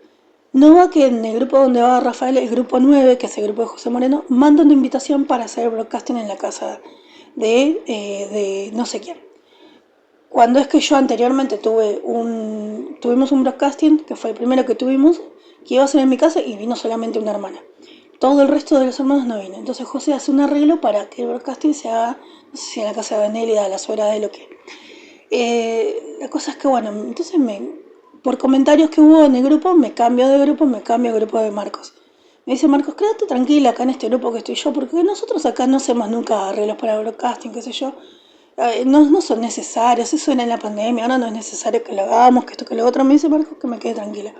No va que en el grupo donde va Rafael, el grupo 9, que es el grupo de José Moreno, mandan una invitación para hacer broadcasting en la casa de no sé quién. Cuando es que yo anteriormente tuvimos un broadcasting, que fue el primero que tuvimos, que iba a ser en mi casa y vino solamente una hermana. Todo el resto de los hermanos no vino. Entonces José hace un arreglo para que el broadcasting se haga, no sé si en la casa de Nélida, la suegra de lo que. La cosa es que, bueno, entonces por comentarios que hubo en el grupo, me cambio de grupo, me cambio al grupo de Marcos. Me dice Marcos, quédate tranquila acá en este grupo que estoy yo, porque nosotros acá no hacemos nunca arreglos para el broadcasting, qué sé yo. No son necesarios, eso era en la pandemia, ahora no es necesario que lo hagamos, que esto, que lo otro. Me dice Marcos que me quede tranquila.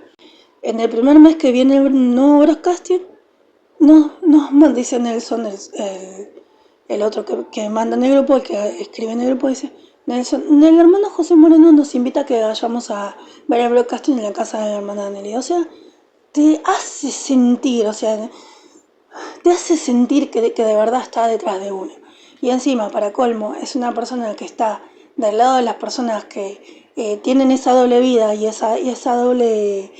En el primer mes que viene el nuevo broadcasting, no, dice Nelson, el otro que manda en el grupo, el que escribe en el grupo, dice, Nelson, el hermano José Moreno nos invita a que vayamos a ver el broadcasting en la casa de la hermana Nelly. O sea, te hace sentir, o sea, te hace sentir que de verdad está detrás de uno. Y encima, para colmo, es una persona que está del lado de las personas que tienen esa doble vida y esa doble,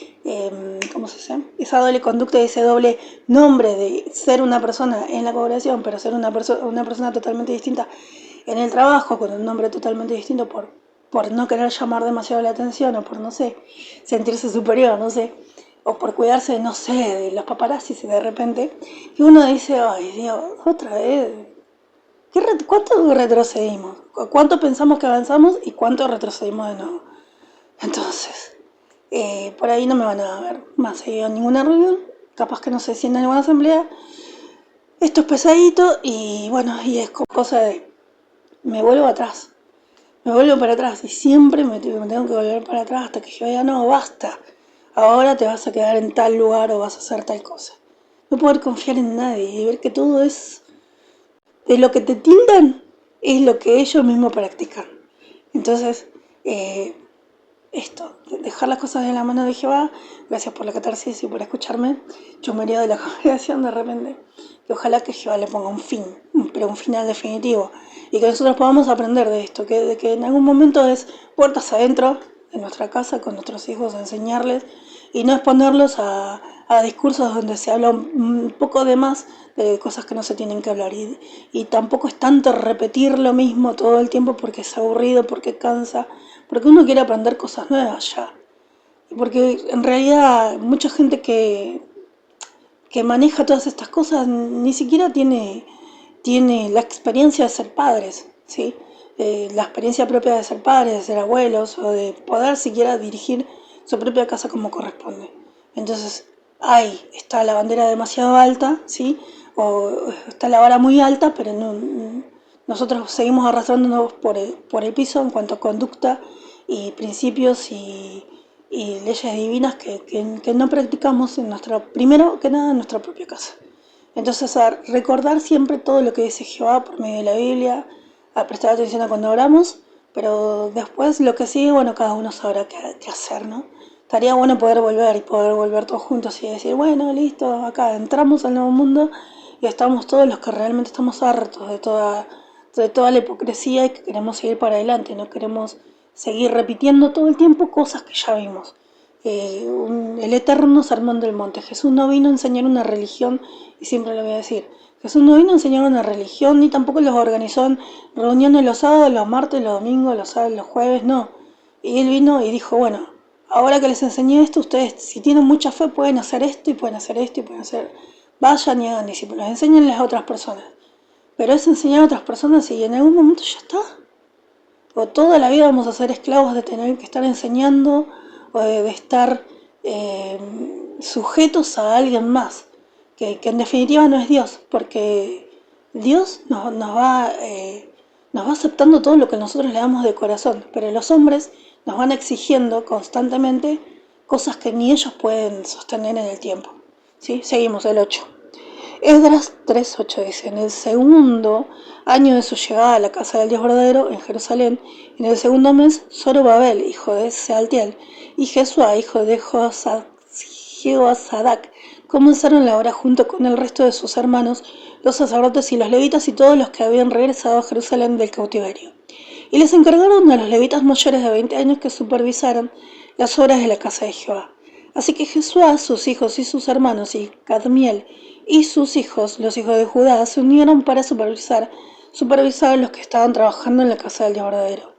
¿cómo se dice? Esa doble conducta y ese doble nombre de ser una persona en la población, pero ser una persona totalmente distinta en el trabajo, con un nombre totalmente distinto por no querer llamar demasiado la atención o por, no sé, sentirse superior, no sé, o por cuidarse, no sé, de los paparazzis de repente, y uno dice, ay Dios, otra vez, ¿cuánto retrocedimos? ¿Cuánto pensamos que avanzamos y cuánto retrocedimos de nuevo? Entonces, por ahí no me van a ver más seguido en ninguna reunión, capaz que no se sienta en ninguna asamblea. Esto es pesadito y bueno, y es cosa de, me vuelvo atrás. Me vuelvo para atrás y siempre me tengo que volver para atrás hasta que yo diga, no, basta, ahora te vas a quedar en tal lugar o vas a hacer tal cosa. No poder confiar en nadie y ver que todo es, de lo que te tildan, es lo que ellos mismos practican. Entonces, dejar las cosas en la mano de Jehová, gracias por la catarsis y por escucharme, yo me iría de la congregación de repente, que ojalá que Jehová le ponga un fin, pero un final definitivo, y que nosotros podamos aprender de esto, de que en algún momento es puertas adentro de nuestra casa con nuestros hijos, enseñarles y no exponerlos a discursos donde se habla un poco de más de cosas que no se tienen que hablar y tampoco es tanto repetir lo mismo todo el tiempo porque es aburrido, porque cansa, porque uno quiere aprender cosas nuevas ya. Y porque en realidad mucha gente que que maneja todas estas cosas ni siquiera tiene la experiencia de ser padres, ¿sí? La experiencia propia de ser padres, de ser abuelos o de poder siquiera dirigir su propia casa como corresponde. Entonces, ahí está la bandera demasiado alta, ¿sí? O está la vara muy alta, pero nosotros seguimos arrastrándonos por el piso en cuanto a conducta y principios y leyes divinas que no practicamos primero que nada en nuestra propia casa. Entonces, a recordar siempre todo lo que dice Jehová por medio de la Biblia, a prestar atención a cuando oramos, pero después lo que sigue, bueno, cada uno sabrá qué hacer, ¿no? Estaría bueno poder volver todos juntos y decir, bueno, listo, acá entramos al nuevo mundo y estamos todos los que realmente estamos hartos de toda la hipocresía y que queremos seguir para adelante, no queremos seguir repitiendo todo el tiempo cosas que ya vimos. El eterno sermón del monte. Jesús no vino a enseñar una religión, y siempre lo voy a decir. Jesús no vino a enseñar una religión, ni tampoco los organizó en reuniones los sábados, los martes, los domingos, los sábados, los jueves, no. Y él vino y dijo, bueno, ahora que les enseñé esto, ustedes si tienen mucha fe pueden hacer esto y pueden hacer esto y pueden hacer... Vayan y hagan discípulos, enséñenles a otras personas. Pero es enseñar a otras personas y en algún momento ya está. O toda la vida vamos a ser esclavos de tener que estar enseñando o de estar sujetos a alguien más, que en definitiva no es Dios, porque Dios nos va aceptando todo lo que nosotros le damos de corazón, pero los hombres nos van exigiendo constantemente cosas que ni ellos pueden sostener en el tiempo. ¿Sí? Seguimos el 8. Esdras 3.8 dice, en el segundo año de su llegada a la casa del Dios verdadero en Jerusalén, en el segundo mes, Zorobabel, hijo de Sealtiel, y Jesúa, hijo de Jehozadak, comenzaron la obra junto con el resto de sus hermanos, los sacerdotes y los levitas y todos los que habían regresado a Jerusalén del cautiverio. Y les encargaron a los levitas mayores de 20 años que supervisaran las obras de la casa de Jehová. Así que Jesúa, sus hijos y sus hermanos, y Cadmiel y sus hijos, los hijos de Judá, se unieron para supervisar a los que estaban trabajando en la casa del Dios verdadero.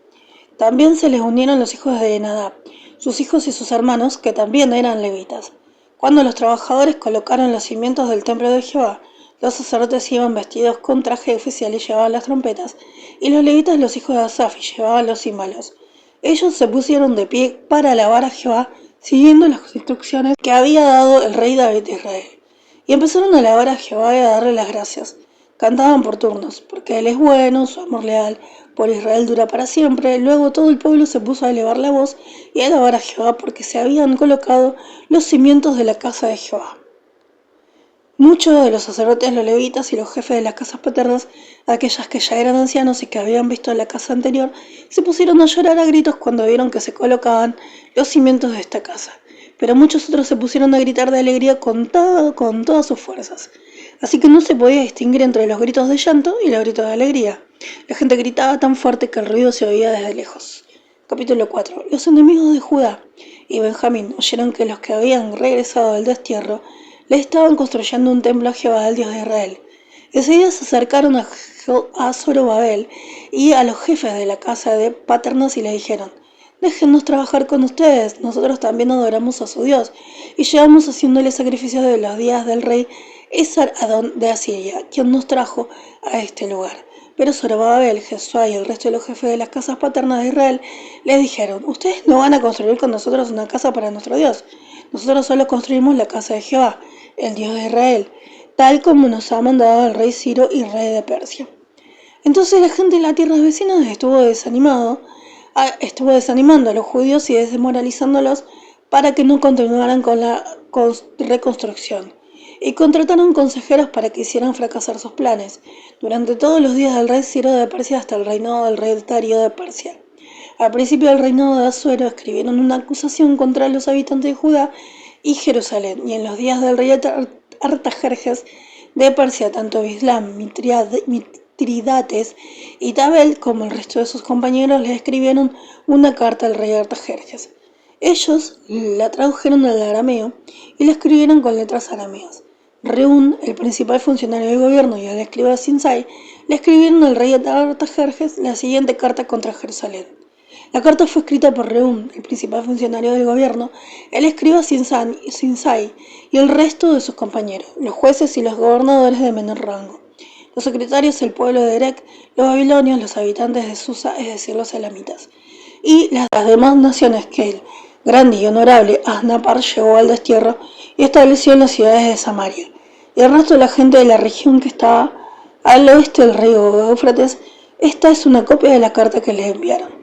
También se les unieron los hijos de Nadab, sus hijos y sus hermanos, que también eran levitas. Cuando los trabajadores colocaron los cimientos del templo de Jehová, los sacerdotes iban vestidos con traje oficial y llevaban las trompetas, y los levitas, los hijos de Asaf, llevaban los címbalos. Ellos se pusieron de pie para alabar a Jehová, siguiendo las instrucciones que había dado el rey David de Israel. Y empezaron a alabar a Jehová y a darle las gracias. Cantaban por turnos, porque Él es bueno, su amor leal por Israel dura para siempre. Luego todo el pueblo se puso a elevar la voz y a alabar a Jehová porque se habían colocado los cimientos de la casa de Jehová. Muchos de los sacerdotes, los levitas y los jefes de las casas paternas, aquellas que ya eran ancianos y que habían visto la casa anterior, se pusieron a llorar a gritos cuando vieron que se colocaban los cimientos de esta casa. Pero muchos otros se pusieron a gritar de alegría con todas sus fuerzas. Así que no se podía distinguir entre los gritos de llanto y los gritos de alegría. La gente gritaba tan fuerte que el ruido se oía desde lejos. Capítulo 4. Los enemigos de Judá y Benjamín oyeron que los que habían regresado del destierro le estaban construyendo un templo a Jehová, el Dios de Israel. Ese día se acercaron a Zorobabel y a los jefes de la casa de paternos y le dijeron: déjennos trabajar con ustedes, nosotros también adoramos a su Dios y llevamos haciéndole sacrificios de los días del rey Esar-Adón de Asiria, quien nos trajo a este lugar. Pero Zorobabel, Jesuá y el resto de los jefes de las casas paternas de Israel les dijeron: ustedes no van a construir con nosotros una casa para nuestro Dios, nosotros solo construimos la casa de Jehová, el Dios de Israel, tal como nos ha mandado el rey Ciro y rey de Persia. Entonces la gente de las tierras vecinas estuvo desanimando a los judíos y desmoralizándolos para que no continuaran con la reconstrucción, y contrataron consejeros para que hicieran fracasar sus planes durante todos los días del rey Ciro de Persia hasta el reinado del rey Darío de Persia. Al principio del reinado de Asuero escribieron una acusación contra los habitantes de Judá y Jerusalén, y en los días del rey Artajerjes de Persia, tanto Bislam, Mitridates y Tabel como el resto de sus compañeros le escribieron una carta al rey Artajerjes. Ellos la tradujeron al arameo y la escribieron con letras arameas. Reún, el principal funcionario del gobierno, y el escriba Sinsai le escribieron al rey Artajerjes la siguiente carta contra Jerusalén. La carta fue escrita por Rehum, el principal funcionario del gobierno, el escriba Sinsai y el resto de sus compañeros, los jueces y los gobernadores de menor rango. Los secretarios, el pueblo de Erech, los babilonios, los habitantes de Susa, es decir, los elamitas, y las demás naciones que el grande y honorable Asnapar llevó al destierro y estableció en las ciudades de Samaria, y el resto de la gente de la región que estaba al oeste del río Éufrates. Esta es una copia de la carta que les enviaron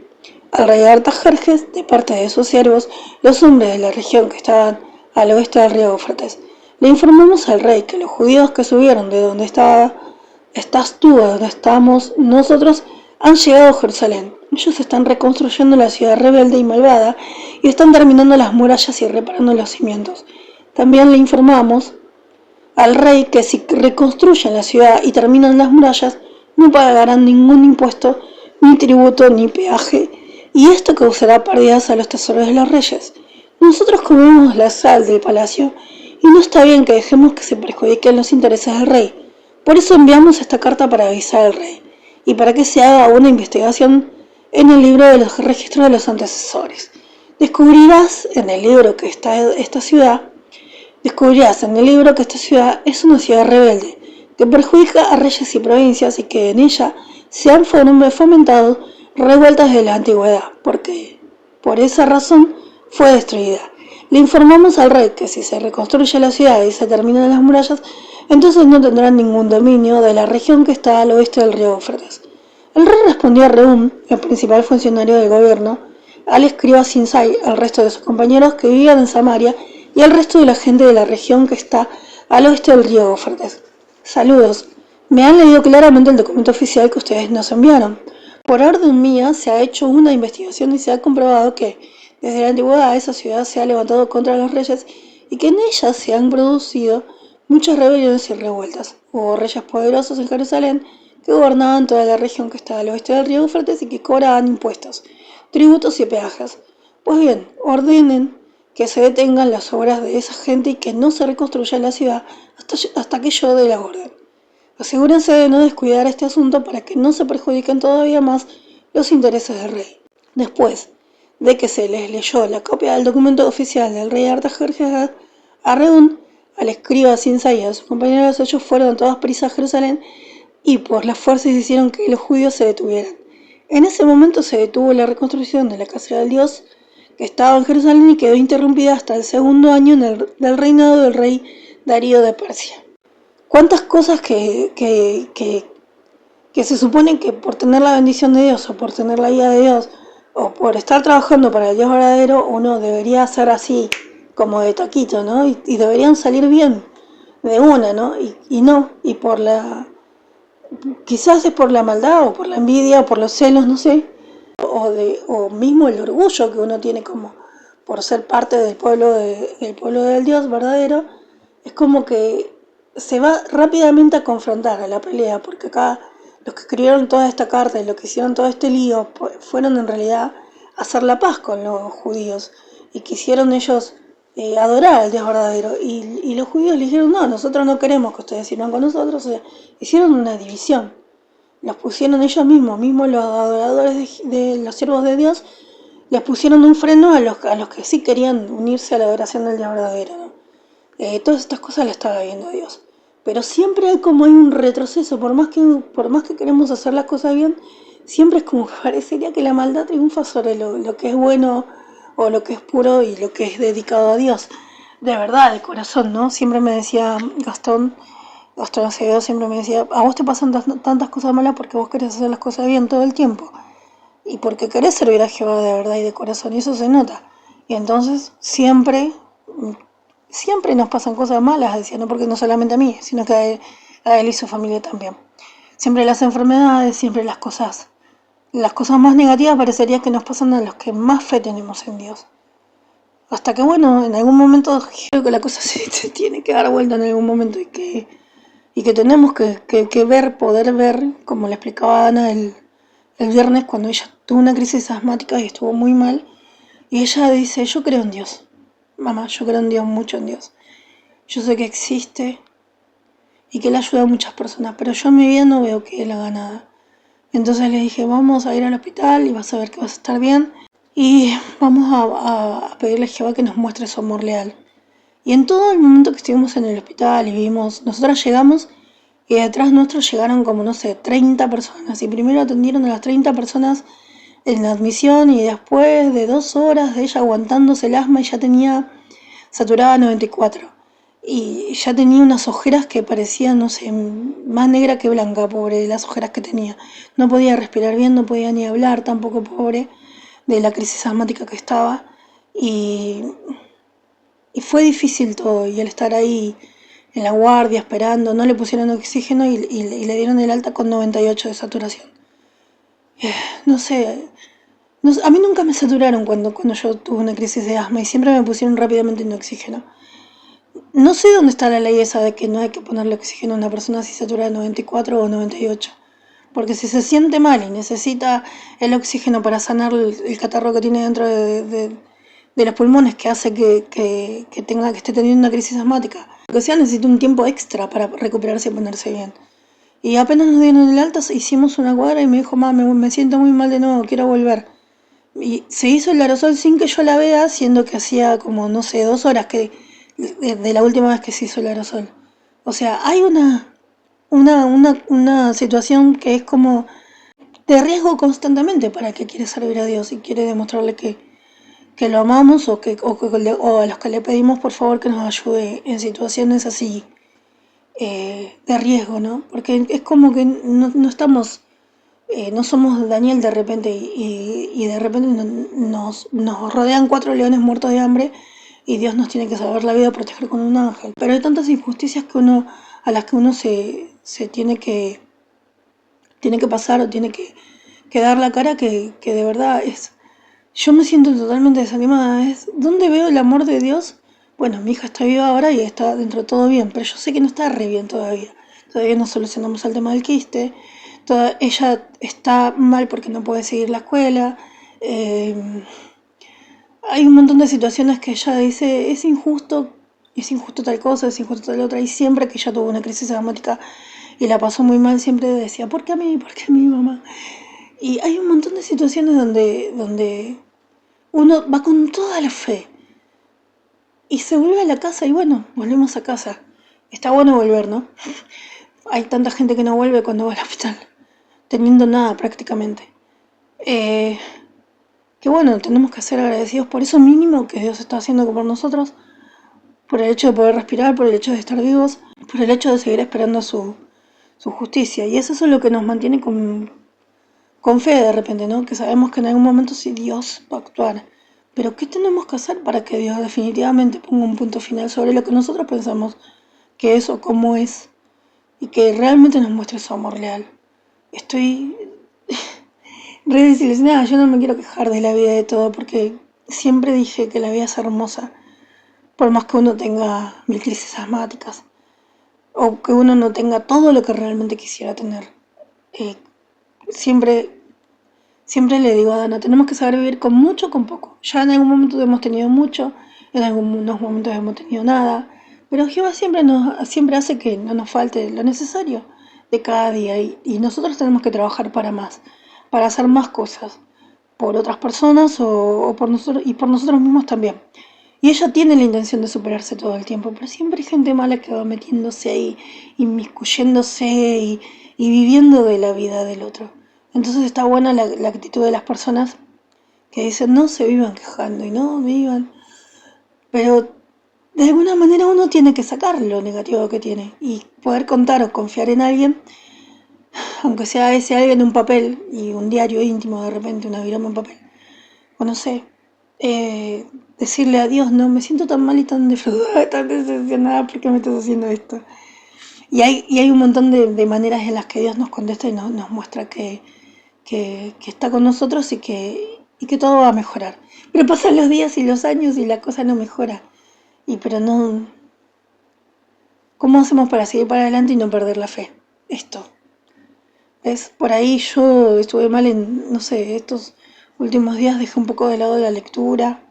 al rey Artajerjes de parte de sus siervos, los hombres de la región que estaban al oeste del río Éufrates. Le informamos al rey que los judíos que subieron de donde estás tú, a donde estamos nosotros, han llegado a Jerusalén. Ellos están reconstruyendo la ciudad rebelde y malvada y están terminando las murallas y reparando los cimientos. También le informamos al rey que si reconstruyen la ciudad y terminan las murallas, no pagarán ningún impuesto, ni tributo, ni peaje, y esto causará pérdidas a los tesoros de los reyes. Nosotros comemos la sal del palacio y no está bien que dejemos que se perjudiquen los intereses del rey. Por eso enviamos esta carta para avisar al rey y para que se haga una investigación en el libro de los registros de los antecesores. Descubrirás en el libro que esta ciudad es una ciudad rebelde que perjudica a reyes y provincias y que en ella se han fomentado revueltas de la antigüedad, porque por esa razón fue destruida. Le informamos al rey que si se reconstruye la ciudad y se terminan las murallas, entonces no tendrán ningún dominio de la región que está al oeste del río Éufrates. El rey respondió a Rehum, el principal funcionario del gobierno, al escriba Sinsai, al resto de sus compañeros que vivían en Samaria y al resto de la gente de la región que está al oeste del río Éufrates. Saludos. Me han leído claramente el documento oficial que ustedes nos enviaron. Por orden mía se ha hecho una investigación y se ha comprobado que desde la antigüedad esa ciudad se ha levantado contra los reyes y que en ella se han producido muchas rebeliones y revueltas. Hubo reyes poderosos en Jerusalén que gobernaban toda la región que está al oeste del río Éufrates y que cobraban impuestos, tributos y peajes. Pues bien, ordenen que se detengan las obras de esa gente y que no se reconstruya la ciudad hasta que yo dé la orden. Asegúrense de no descuidar este asunto para que no se perjudiquen todavía más los intereses del rey. Después de que se les leyó la copia del documento oficial del rey Artajerjes a Rehum, al escriba Sinsai y a sus compañeros, ellos fueron a todas prisas a Jerusalén y por las fuerzas hicieron que los judíos se detuvieran. En ese momento se detuvo la reconstrucción de la casa del Dios que estaba en Jerusalén y quedó interrumpida hasta el segundo año del reinado del rey Darío de Persia. ¿Cuántas cosas que se supone que por tener la bendición de Dios o por tener la guía de Dios o por estar trabajando para el Dios verdadero uno debería hacer así como de taquito, ¿no? Y deberían salir bien de una, ¿no? Y no, y quizás es por la maldad o por la envidia o por los celos, no sé, o mismo el orgullo que uno tiene como por ser parte del pueblo del Dios verdadero, es como que se va rápidamente a confrontar a la pelea, porque acá los que escribieron toda esta carta y los que hicieron todo este lío fueron en realidad a hacer la paz con los judíos y quisieron ellos adorar al Dios verdadero y los judíos le dijeron no, nosotros no queremos que ustedes sirvan con nosotros, o sea, hicieron una división. Los pusieron ellos mismos los adoradores de los siervos de Dios, les pusieron un freno a los que sí querían unirse a la adoración del Dios verdadero, ¿no? Todas estas cosas las estaba viendo Dios. Pero siempre hay un retroceso, por más que queremos hacer las cosas bien, siempre es como que parecería que la maldad triunfa sobre lo que es bueno o lo que es puro y lo que es dedicado a Dios. De verdad, de corazón, ¿no? Siempre me decía Gastón Acevedo siempre me decía, a vos te pasan tantas cosas malas porque vos querés hacer las cosas bien todo el tiempo. Y porque querés servir a Jehová de verdad y de corazón, y eso se nota. Y entonces siempre nos pasan cosas malas, decía, no porque no solamente a mí, sino que a él y su familia también. Siempre las enfermedades, siempre las cosas más negativas parecería que nos pasan a los que más fe tenemos en Dios. Hasta que bueno, en algún momento creo que la cosa se tiene que dar vuelta en algún momento y que tenemos que poder ver, como le explicaba a Ana el viernes cuando ella tuvo una crisis asmática y estuvo muy mal, y ella dice, yo creo en Dios, mamá, yo creo en Dios, mucho en Dios. Yo sé que existe y que Él ayuda a muchas personas, pero yo en mi vida no veo que Él haga nada. Entonces le dije, vamos a ir al hospital y vas a ver que vas a estar bien. Y vamos a pedirle a Jehová que nos muestre su amor leal. Y en todo el momento que estuvimos en el hospital y vimos, nosotras llegamos y detrás nuestro llegaron como, no sé, 30 personas. Y primero atendieron a las 30 personas en la admisión y después de 2 horas de ella aguantándose el asma y ya tenía saturada 94. Y ya tenía unas ojeras que parecían, no sé, más negra que blanca, pobre, las ojeras que tenía. No podía respirar bien, no podía ni hablar, tampoco, pobre, de la crisis asmática que estaba. Y, y fue difícil todo, y el estar ahí en la guardia esperando, no le pusieron oxígeno y le dieron el alta con 98 de saturación. No sé, no, a mí nunca me saturaron cuando yo tuve una crisis de asma y siempre me pusieron rápidamente en oxígeno. No sé dónde está la ley esa de que no hay que ponerle oxígeno a una persona si satura de 94 o 98. Porque si se siente mal y necesita el oxígeno para sanar el catarro que tiene dentro de los pulmones que hace que esté teniendo una crisis asmática, lo que sea, necesita un tiempo extra para recuperarse y ponerse bien. Y apenas nos dieron el alta, hicimos una cuadra y me dijo, mamá, me siento muy mal de nuevo, quiero volver. Y se hizo el aerosol sin que yo la vea, siendo que hacía como, no sé, 2 horas de la última vez que se hizo el aerosol. O sea, hay una situación que es como de riesgo constantemente para el que quiere servir a Dios y quiere demostrarle que lo amamos o a los que le pedimos por favor que nos ayude en situaciones así de riesgo, ¿no? Porque es como que no estamos, no somos Daniel de repente y de repente nos rodean 4 leones muertos de hambre y Dios nos tiene que salvar la vida, proteger con un ángel. Pero hay tantas injusticias a las que uno se tiene que pasar o tiene que dar la cara que de verdad es. Yo me siento totalmente desanimada. ¿Dónde veo el amor de Dios? Bueno, mi hija está viva ahora y está dentro de todo bien, pero yo sé que no está re bien todavía. Todavía no solucionamos el tema del quiste. Ella está mal porque no puede seguir la escuela. Hay un montón de situaciones que ella dice, es injusto tal cosa, es injusto tal otra. Y siempre que ella tuvo una crisis dramática y la pasó muy mal, siempre decía, ¿por qué a mí? ¿Por qué a mí, mamá? Y hay un montón de situaciones donde uno va con toda la fe y se vuelve a la casa y bueno, volvemos a casa. Está bueno volver, ¿no? Hay tanta gente que no vuelve cuando va al hospital, teniendo nada prácticamente. Que bueno, tenemos que ser agradecidos por eso mínimo que Dios está haciendo por nosotros, por el hecho de poder respirar, por el hecho de estar vivos, por el hecho de seguir esperando su justicia. Y eso es lo que nos mantiene con fe de repente, ¿no? Que sabemos que en algún momento sí Dios va a actuar. Pero ¿qué tenemos que hacer para que Dios definitivamente ponga un punto final sobre lo que nosotros pensamos que es o cómo es? Y que realmente nos muestre su amor leal. Estoy re desilusionada, yo no me quiero quejar de la vida de todo porque siempre dije que la vida es hermosa, por más que uno tenga mil crisis asmáticas o que uno no tenga todo lo que realmente quisiera tener. Eh, siempre Siempre le digo a Dana, tenemos que saber vivir con mucho o con poco. Ya en algún momento hemos tenido mucho, en algunos momentos hemos tenido nada, pero Jehová siempre hace que no nos falte lo necesario de cada día y nosotros tenemos que trabajar para más, para hacer más cosas, por otras personas o por nosotros y por nosotros mismos también. Y ella tiene la intención de superarse todo el tiempo, pero siempre hay gente mala que va metiéndose ahí, inmiscuyéndose y viviendo de la vida del otro. Entonces está buena la actitud de las personas que dicen no se vivan quejando y no vivan. Pero de alguna manera uno tiene que sacar lo negativo que tiene y poder contar o confiar en alguien, aunque sea ese alguien un papel y un diario íntimo de repente, una viroma en papel. O no sé, decirle a Dios, no, me siento tan mal y tan defraudada, tan decepcionada, ¿por qué me estás haciendo esto? Y hay un montón de maneras en las que Dios nos contesta y nos muestra que está con nosotros y que todo va a mejorar. Pero pasan los días y los años y la cosa no mejora. Pero no... ¿Cómo hacemos para seguir para adelante y no perder la fe? Esto. ¿Ves? Por ahí yo estuve mal en, no sé, estos últimos días dejé un poco de lado la lectura.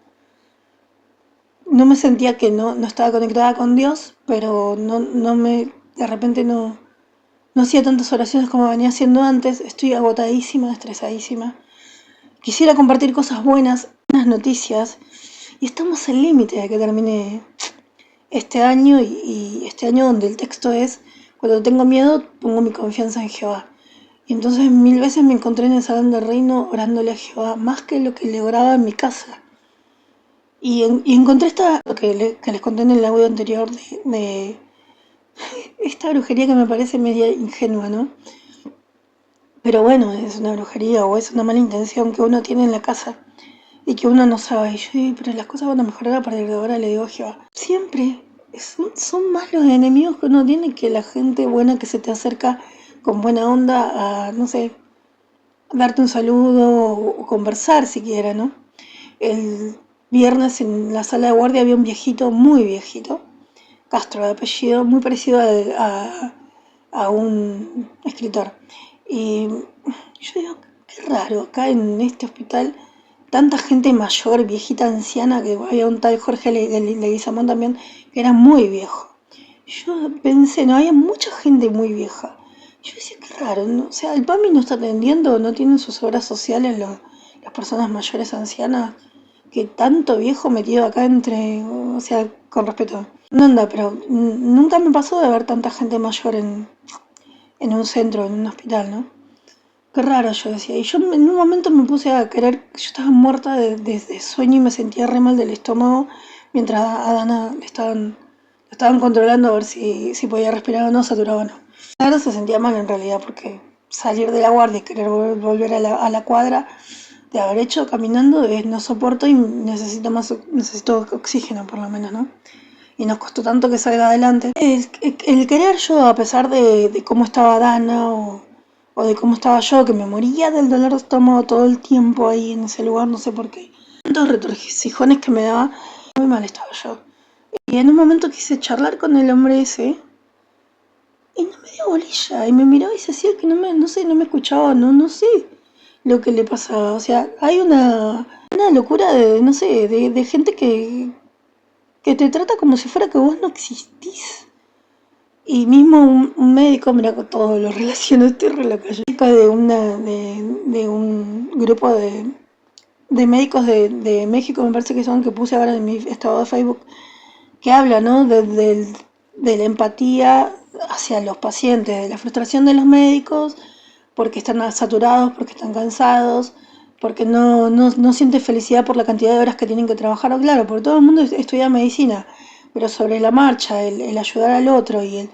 No me sentía que no estaba conectada con Dios, pero de repente no no hacía tantas oraciones como venía haciendo antes, estoy agotadísima, estresadísima. Quisiera compartir cosas buenas, buenas noticias, y estamos al límite de que termine este año y este año donde el texto es: cuando tengo miedo pongo mi confianza en Jehová. Y entonces 1000 veces me encontré en el salón del reino orándole a Jehová, más que lo que le oraba en mi casa. Y encontré lo que les conté en el audio anterior de esta brujería que me parece media ingenua, ¿no? Pero bueno, es una brujería o es una mala intención que uno tiene en la casa y que uno no sabe. Y yo, pero las cosas van a mejorar a partir de ahora, le digo a Jehová. Siempre son más los enemigos que uno tiene que la gente buena que se te acerca con buena onda a, no sé, darte un saludo o conversar siquiera, ¿no? El viernes en la sala de guardia había un viejito, muy viejito, Castro de apellido, muy parecido a un escritor. Y yo digo, qué raro, acá en este hospital, tanta gente mayor, viejita, anciana, que había un tal Jorge Leguizamón también, que era muy viejo. Yo pensé, no, había mucha gente muy vieja. Yo decía, qué raro, ¿no? O sea, el PAMI no está atendiendo, no tienen sus obras sociales las personas mayores ancianas, que tanto viejo metido acá entre, o sea, con respeto. No anda, pero nunca me pasó de ver tanta gente mayor en un centro, en un hospital, ¿no? Qué raro, yo decía. Y yo en un momento me puse a querer, yo estaba muerta de sueño y me sentía re mal del estómago, mientras a Dana le estaban controlando a ver si podía respirar o no, saturado o no. Ahora se sentía mal en realidad, porque salir de la guardia y querer volver a la cuadra de haber hecho caminando, no soporto y necesito oxígeno por lo menos, ¿no? Y nos costó tanto que salga adelante. El querer yo, a pesar de cómo estaba Dana o de cómo estaba yo, que me moría del dolor de estómago todo el tiempo ahí en ese lugar, no sé por qué. Tantos retorcijones que me daba, muy mal estaba yo. Y en un momento quise charlar con el hombre ese y no me dio bolilla. Y me miró y se hacía que no sé, no me escuchaba, no sé lo que le pasaba. O sea, hay una locura no sé, de gente que te trata como si fuera que vos no existís. Y mismo un médico, mira, con todo lo relaciono, estoy re loca. Yo soy de un grupo de médicos de México, me parece que son, que puse ahora en mi estado de Facebook, que habla, ¿no? De la empatía hacia los pacientes, de la frustración de los médicos, porque están saturados, porque están cansados, porque no sienten felicidad por la cantidad de horas que tienen que trabajar. O claro, porque todo el mundo estudia medicina, pero sobre la marcha, el ayudar al otro y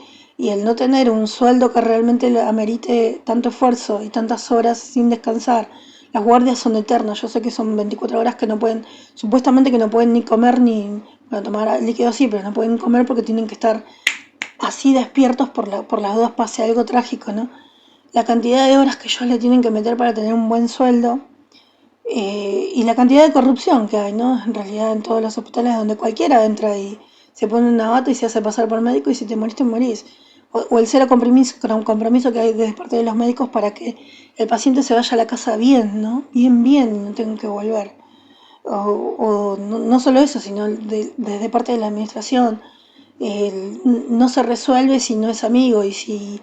el no tener un sueldo que realmente amerite tanto esfuerzo y tantas horas sin descansar. Las guardias son eternas, yo sé que son 24 horas que no pueden, supuestamente que no pueden ni comer ni, bueno, tomar líquido sí, pero no pueden comer porque tienen que estar así despiertos por las dudas pase algo trágico, ¿no? La cantidad de horas que ellos le tienen que meter para tener un buen sueldo, y la cantidad de corrupción que hay, ¿no? En realidad en todos los hospitales donde cualquiera entra y se pone una bata y se hace pasar por médico y si te morís, te morís. O el cero compromiso que hay de parte de los médicos para que el paciente se vaya a la casa bien, ¿no? Bien, no tenga que volver. O no solo eso, sino desde parte de la administración. No se resuelve si no es amigo y si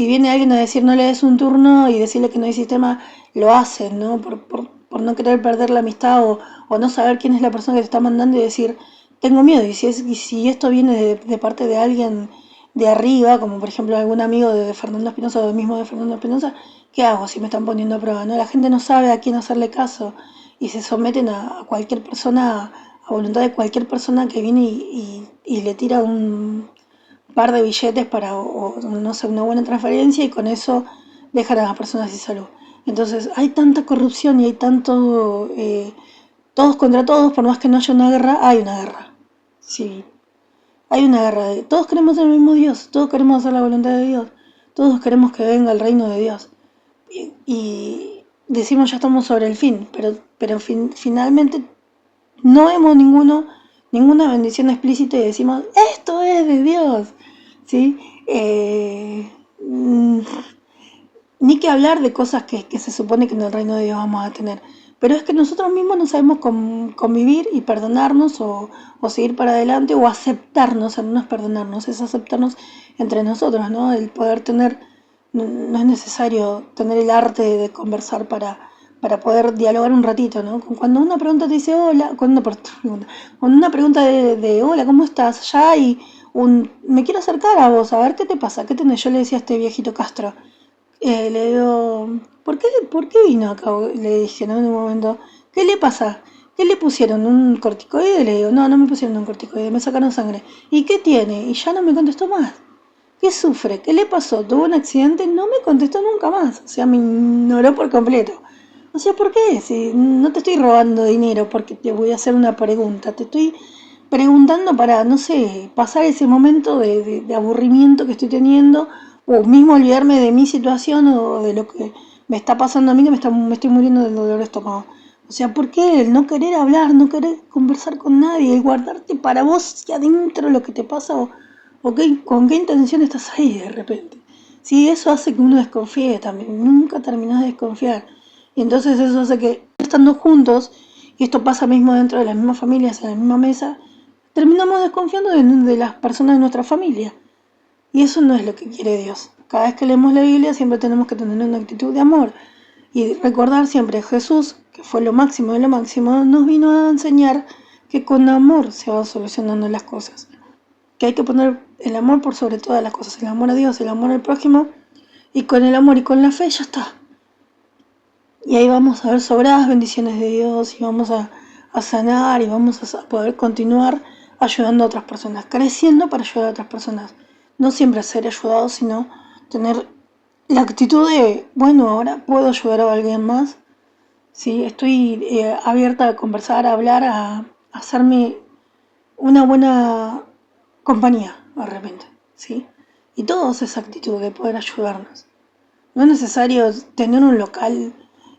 viene alguien a decir no le des un turno y decirle que no hay sistema, lo hacen, ¿no? Por no querer perder la amistad o no saber quién es la persona que te está mandando y decir tengo miedo. Y si esto viene de parte de alguien de arriba, como por ejemplo algún amigo de Fernando Espinosa o del mismo de Fernando Espinosa, ¿qué hago si me están poniendo a prueba? ¿No? La gente no sabe a quién hacerle caso y se someten a cualquier persona, a voluntad de cualquier persona que viene y le tira un par de billetes para, o no sé, una buena transferencia y con eso dejan a las personas sin salud. Entonces hay tanta corrupción y hay tanto, todos contra todos, por más que no haya una guerra, hay una guerra. Sí, hay una guerra. Todos queremos el mismo Dios, todos queremos hacer la voluntad de Dios, todos queremos que venga el reino de Dios. Y decimos ya estamos sobre el fin, pero finalmente no vemos ninguna bendición explícita y decimos, esto es de Dios, ¿sí? Ni que hablar de cosas que se supone que en el reino de Dios vamos a tener. Pero es que nosotros mismos no sabemos convivir y perdonarnos o seguir para adelante o aceptarnos, no es perdonarnos, es aceptarnos entre nosotros, ¿no? El poder tener no es necesario tener el arte de conversar para poder dialogar un ratito, ¿no? Cuando una pregunta te dice hola, cuando una pregunta de hola, ¿cómo estás? Ya hay me quiero acercar a vos, a ver qué te pasa, qué tenés. Yo le decía a este viejito Castro, le digo, ¿por qué vino acá? Le dije, ¿no? En un momento, ¿qué le pasa? ¿Qué le pusieron? ¿Un corticoide? Le digo, no me pusieron un corticoide, me sacaron sangre. ¿Y qué tiene? Y ya no me contestó más. ¿Qué sufre? ¿Qué le pasó? ¿Tuvo un accidente? No me contestó nunca más. O sea, me ignoró por completo. O sea, ¿por qué? Si no te estoy robando dinero porque te voy a hacer una pregunta. Te estoy preguntando para, no sé, pasar ese momento de aburrimiento que estoy teniendo o mismo olvidarme de mi situación o de lo que me está pasando a mí, que me estoy muriendo del dolor de estómago. O sea, ¿por qué el no querer hablar, no querer conversar con nadie, el guardarte para vos y adentro lo que te pasa o con qué intención estás ahí de repente? Sí, eso hace que uno desconfíe también, nunca terminás de desconfiar. Y entonces eso hace que estando juntos, y esto pasa mismo dentro de las mismas familias, en la misma mesa, terminamos desconfiando de las personas de nuestra familia. Y eso no es lo que quiere Dios. Cada vez que leemos la Biblia siempre tenemos que tener una actitud de amor y recordar siempre Jesús, que fue lo máximo de lo máximo, nos vino a enseñar que con amor se van solucionando las cosas. Que hay que poner el amor por sobre todas las cosas, el amor a Dios, el amor al prójimo, y con el amor y con la fe ya está. Y ahí vamos a ver sobradas bendiciones de Dios y vamos a sanar y vamos a poder continuar ayudando a otras personas, creciendo para ayudar a otras personas. No siempre ser ayudado, sino tener la actitud de, bueno, ahora puedo ayudar a alguien más. ¿Sí? Estoy abierta a conversar, a hablar, a hacerme una buena compañía de repente. ¿Sí? Y todo es esa actitud de poder ayudarnos. No es necesario tener un local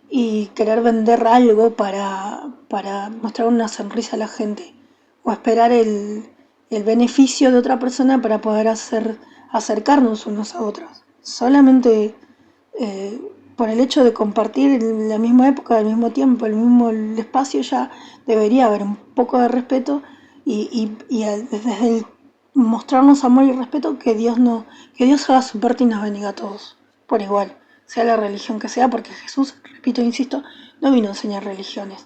y querer vender algo para mostrar una sonrisa a la gente o esperar el beneficio de otra persona para poder acercarnos unos a otros. Solamente por el hecho de compartir la misma época, el mismo tiempo, el mismo espacio, ya debería haber un poco de respeto y desde el mostrarnos amor y respeto que Dios haga su parte y nos bendiga a todos por igual, sea la religión que sea, porque Jesús, repito e insisto, no vino a enseñar religiones,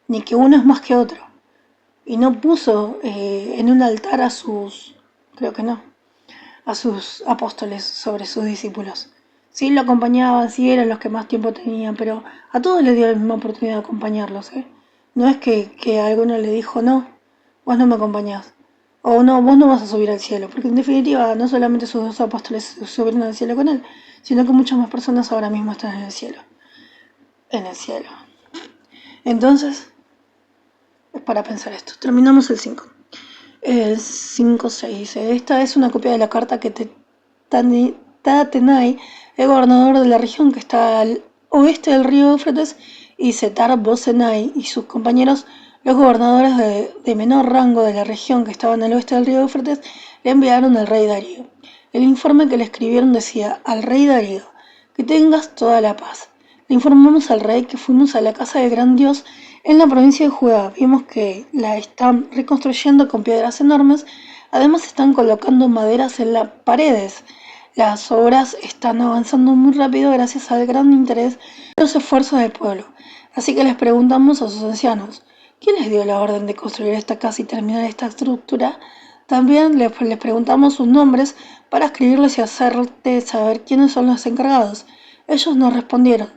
ni que uno es más que otro, y no puso en un altar creo que no, a sus apóstoles sobre sus discípulos. Sí, lo acompañaban, sí eran los que más tiempo tenían, pero a todos les dio la misma oportunidad de acompañarlos, ¿eh? No es que a alguno le dijo, no, vos no me acompañás, o no, vos no vas a subir al cielo, porque en definitiva no solamente sus dos apóstoles subieron al cielo con él, sino que muchas más personas ahora mismo están en el cielo. En el cielo. Entonces, es para pensar esto. Terminamos el 5. El 5.6 dice, esta es una copia de la carta que Tatenai, el gobernador de la región que está al oeste del río Éufrates, y Setar Bozenai y sus compañeros, los gobernadores de menor rango de la región que estaban al oeste del río Éufrates, le enviaron al rey Darío. El informe que le escribieron decía, al rey Darío, que tengas toda la paz. Le informamos al rey que fuimos a la casa del gran Dios en la provincia de Judá. Vimos que la están reconstruyendo con piedras enormes, además están colocando maderas en las paredes. Las obras están avanzando muy rápido gracias al gran interés y los esfuerzos del pueblo. Así que les preguntamos a sus ancianos, ¿quién les dio la orden de construir esta casa y terminar esta estructura? También les preguntamos sus nombres para escribirles y hacerte saber quiénes son los encargados. Ellos nos respondieron,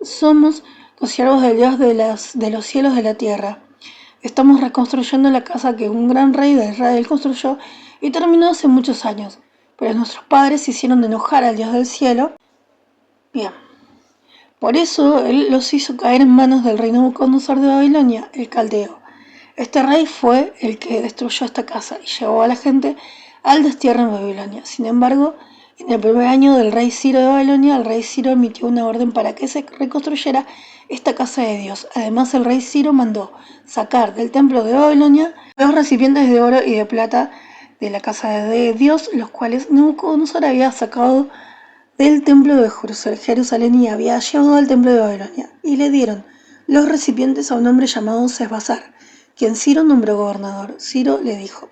somos los siervos de Dios de los cielos de la tierra. Estamos reconstruyendo la casa que un gran rey de Israel construyó y terminó hace muchos años. Pero nuestros padres hicieron enojar al Dios del cielo. Bien. Por eso él los hizo caer en manos del rey Nabucodonosor de Babilonia, el caldeo. Este rey fue el que destruyó esta casa y llevó a la gente al destierro en Babilonia. Sin embargo, en el primer año del rey Ciro de Babilonia, el rey Ciro emitió una orden para que se reconstruyera esta casa de Dios. Además, el rey Ciro mandó sacar del templo de Babilonia los recipientes de oro y de plata de la casa de Dios, los cuales Nabucodonosor había sacado del templo de Jerusalén y había llevado al templo de Babilonia. Y le dieron los recipientes a un hombre llamado Sesbazar, quien Ciro nombró gobernador. Ciro le dijo,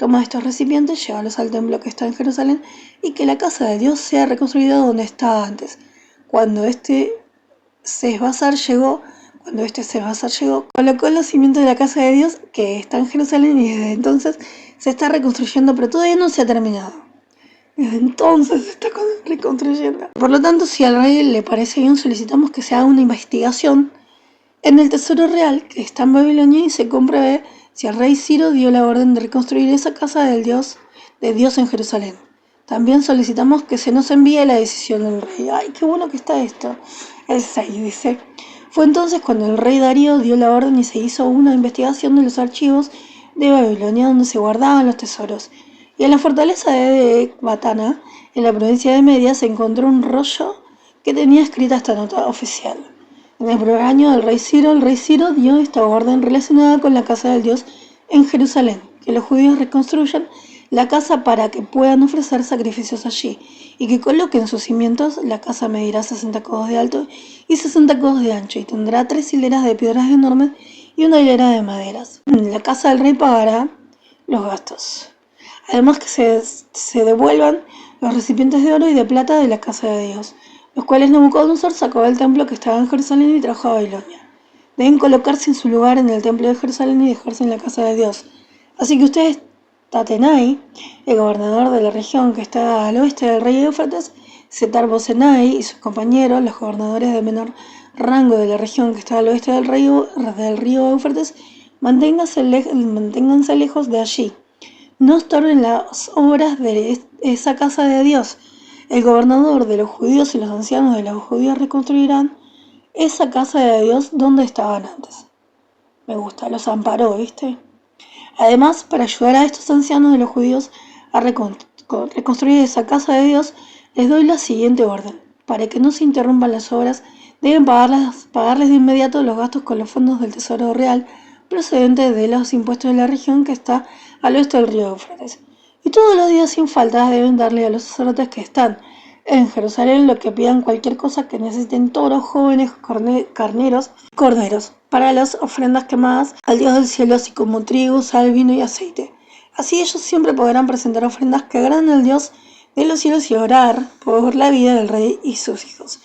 toma estos recipientes, llévalos al templo que está en Jerusalén y que la casa de Dios sea reconstruida donde estaba antes. Cuando este Sesbazar llegó, colocó los cimientos de la casa de Dios que está en Jerusalén y desde entonces se está reconstruyendo, pero todavía no se ha terminado. Desde entonces se está reconstruyendo. Por lo tanto, si al rey le parece bien, solicitamos que se haga una investigación en el tesoro real que está en Babilonia y se compruebe si el rey Ciro dio la orden de reconstruir esa casa de Dios en Jerusalén. También solicitamos que se nos envíe la decisión del rey. ¡Ay, qué bueno que está esto! El 6 dice: fue entonces cuando el rey Darío dio la orden y se hizo una investigación de los archivos de Babilonia donde se guardaban los tesoros. Y en la fortaleza de Ecbatana, en la provincia de Media, se encontró un rollo que tenía escrita esta nota oficial. En el primer año del rey Ciro dio esta orden relacionada con la casa del Dios en Jerusalén, que los judíos reconstruyan la casa para que puedan ofrecer sacrificios allí, y que coloquen sus cimientos. La casa medirá 60 codos de alto y 60 codos de ancho, y tendrá 3 hileras de piedras enormes y una hilera de maderas. La casa del rey pagará los gastos. Además que se devuelvan los recipientes de oro y de plata de la casa de Dios, los cuales Nabucodonosor sacó del templo que estaba en Jerusalén y trajo a Babilonia. Deben colocarse en su lugar en el templo de Jerusalén y dejarse en la casa de Dios. Así que ustedes, Tatenai, el gobernador de la región que está al oeste del rey Éufrates, Setar-Bozenai y sus compañeros, los gobernadores de menor rango de la región que está al oeste del río Éufrates, manténganse lejos de allí. No estorben las obras de esa casa de Dios. El gobernador de los judíos y los ancianos de los judíos reconstruirán esa casa de Dios donde estaban antes. Me gusta, los amparó, ¿viste? Además, para ayudar a estos ancianos de los judíos a reconstruir esa casa de Dios, les doy la siguiente orden. Para que no se interrumpan las obras, deben pagarles de inmediato los gastos con los fondos del Tesoro Real procedentes de los impuestos de la región que está al oeste del río Éufrates. Y todos los días sin falta deben darle a los sacerdotes que están en Jerusalén lo que pidan, cualquier cosa que necesiten: toros, jóvenes, corderos, para las ofrendas quemadas al Dios del cielo, así como trigo, sal, vino y aceite. Así ellos siempre podrán presentar ofrendas que agraden al Dios de los cielos y orar por la vida del rey y sus hijos.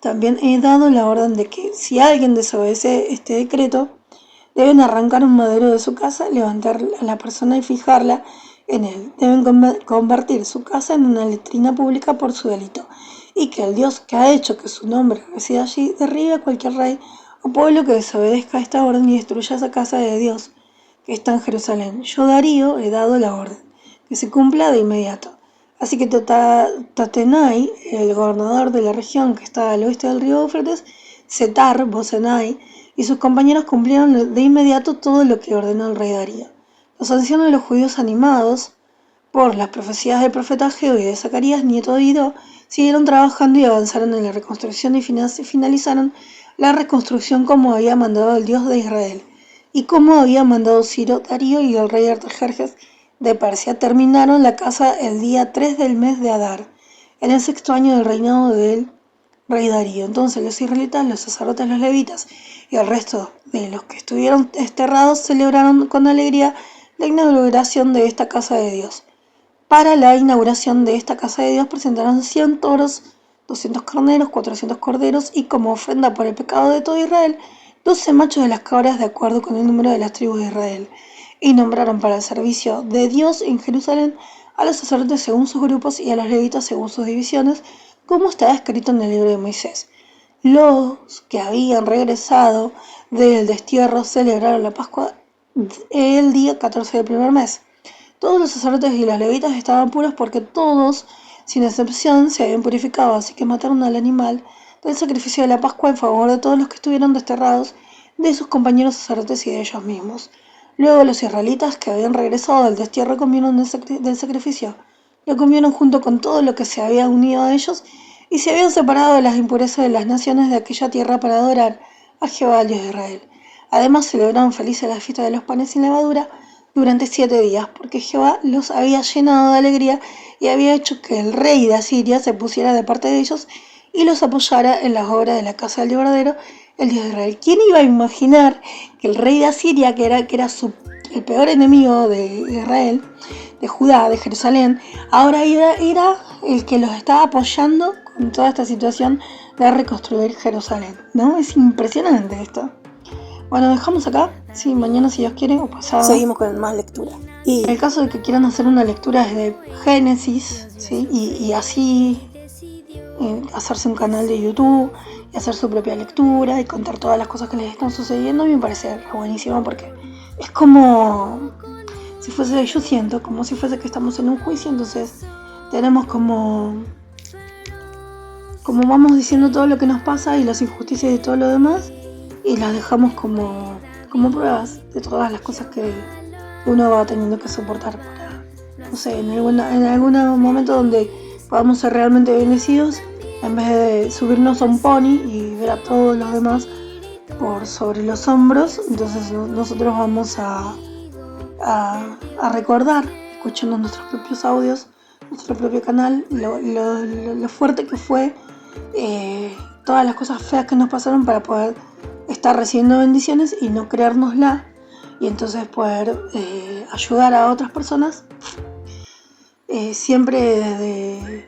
También he dado la orden de que si alguien desobedece este decreto, deben arrancar un madero de su casa, levantar a la persona y fijarla en él. Deben convertir su casa en una letrina pública por su delito, y que el Dios que ha hecho que su nombre resida allí derribe a cualquier rey o pueblo que desobedezca esta orden y destruya esa casa de Dios que está en Jerusalén. Yo, Darío, he dado la orden, que se cumpla de inmediato. Así que Tatenai, el gobernador de la región que está al oeste del río Éufrates, Setar-Bozenai y sus compañeros cumplieron de inmediato todo lo que ordenó el rey Darío. Los ancianos de los judíos, animados por las profecías del profeta Ageo y de Zacarías, nieto de Idó, siguieron trabajando y avanzaron en la reconstrucción y finalizaron la reconstrucción como había mandado el Dios de Israel y como había mandado Ciro, Darío y el rey Artajerjes de Persia. Terminaron la casa el día 3 del mes de Adar, en el 6º año del reinado del rey Darío. Entonces los israelitas, los sacerdotes, los levitas y el resto de los que estuvieron desterrados celebraron con alegría la inauguración de esta casa de Dios. Para la inauguración de esta casa de Dios presentaron 100 toros, 200 carneros, 400 corderos y, como ofrenda por el pecado de todo Israel, 12 machos de las cabras de acuerdo con el número de las tribus de Israel. Y nombraron para el servicio de Dios en Jerusalén a los sacerdotes según sus grupos y a los levitas según sus divisiones, como está escrito en el libro de Moisés. Los que habían regresado del destierro celebraron la Pascua el día 14 del primer mes. Todos los sacerdotes y los levitas estaban puros porque todos, sin excepción, se habían purificado, así que mataron al animal del sacrificio de la Pascua en favor de todos los que estuvieron desterrados, de sus compañeros sacerdotes y de ellos mismos. Luego los israelitas que habían regresado del destierro comieron del sacrificio. Lo comieron junto con todo lo que se había unido a ellos y se habían separado de las impurezas de las naciones de aquella tierra para adorar a Jehová, el Dios de Israel. Además celebraron felices la fiesta de los panes sin levadura durante 7 días, porque Jehová los había llenado de alegría y había hecho que el rey de Asiria se pusiera de parte de ellos y los apoyara en las obras de la casa del verdadero, el Dios de Israel. ¿Quién iba a imaginar que el rey de Asiria, que era el peor enemigo de Israel, de Judá, de Jerusalén, ahora era el que los estaba apoyando con toda esta situación de reconstruir Jerusalén, ¿no? Es impresionante esto. Bueno, dejamos acá. Sí, mañana si Dios quiere o pasado. Seguimos con más lectura. Y en el caso de que quieran hacer una lectura desde Génesis, ¿sí? y así hacerse un canal de YouTube y hacer su propia lectura y contar todas las cosas que les están sucediendo, a mí me parece buenísimo porque es como si fuese, yo siento como si fuese que estamos en un juicio, entonces tenemos como vamos diciendo todo lo que nos pasa y las injusticias y todo lo demás y las dejamos como pruebas de todas las cosas que uno va teniendo que soportar para, no sé, en algún momento donde podamos ser realmente bendecidos, en vez de subirnos a un pony y ver a todos los demás por sobre los hombros. Entonces nosotros vamos a recordar, escuchando nuestros propios audios, nuestro propio canal, lo fuerte que fue todas las cosas feas que nos pasaron para poder estar recibiendo bendiciones y no creérnosla, y entonces poder ayudar a otras personas siempre desde,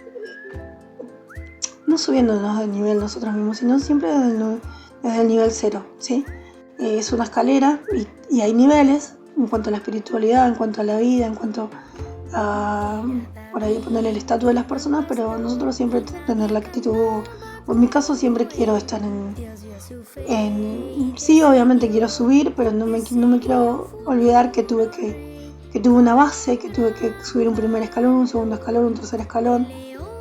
no subiéndonos del nivel nosotros mismos, sino siempre desde el nivel cero, ¿sí? Es una escalera y hay niveles en cuanto a la espiritualidad, en cuanto a la vida, en cuanto a por ahí ponerle el estatus de las personas, pero nosotros siempre tener la actitud, o en mi caso siempre quiero estar sí, obviamente quiero subir, pero no me quiero olvidar que tuve una base, que tuve que subir un primer escalón, un segundo escalón, un tercer escalón,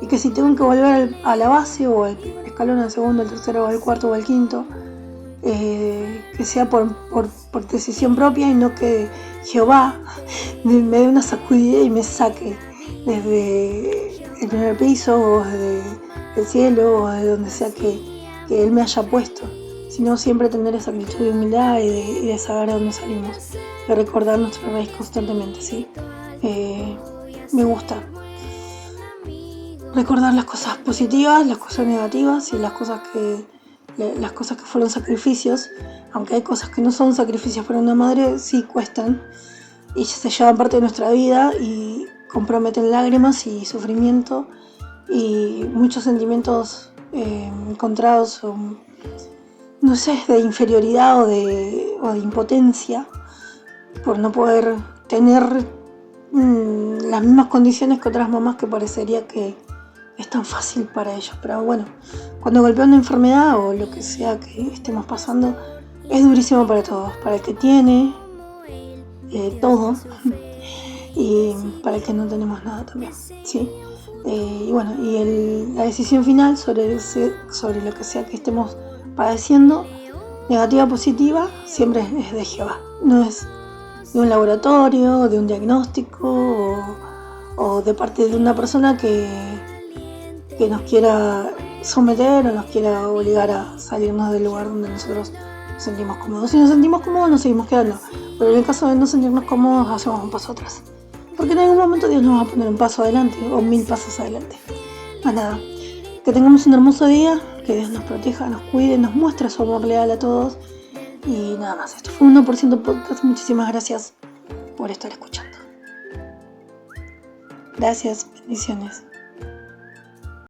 y que si tengo que volver a la base o al primer escalón, al segundo, al tercero, o al cuarto o al quinto, que sea por decisión propia y no que Jehová me dé una sacudida y me saque desde el primer piso o desde el cielo o de donde sea que Él me haya puesto, sino siempre tener esa actitud de humildad y de saber de dónde salimos, de recordar nuestra raíz constantemente, ¿sí? Me gusta recordar las cosas positivas, las cosas negativas y las cosas que fueron sacrificios, aunque hay cosas que no son sacrificios para una madre, sí cuestan y se llevan parte de nuestra vida y comprometen lágrimas y sufrimiento y muchos sentimientos encontrados, no sé, de inferioridad o de impotencia por no poder tener las mismas condiciones que otras mamás que parecería que es tan fácil para ellos. Pero bueno, cuando golpea una enfermedad o lo que sea que estemos pasando, es durísimo para todos, para el que tiene todo y para el que no tenemos nada también, ¿sí? Y bueno, la decisión final sobre lo que sea que estemos padeciendo, negativa o positiva, siempre es de Jehová. No es de un laboratorio, de un diagnóstico o de parte de una persona que nos quiera someter o nos quiera obligar a salirnos del lugar donde nosotros nos sentimos cómodos. Si nos sentimos cómodos, nos seguimos quedando. Pero en el caso de no sentirnos cómodos, hacemos un paso atrás. Porque en algún momento Dios nos va a poner un paso adelante o 1000 pasos adelante. Más nada, que tengamos un hermoso día, que Dios nos proteja, nos cuide, nos muestre su amor leal a todos. Y nada más, esto fue 1% Podcast. Muchísimas gracias por estar escuchando. Gracias, bendiciones.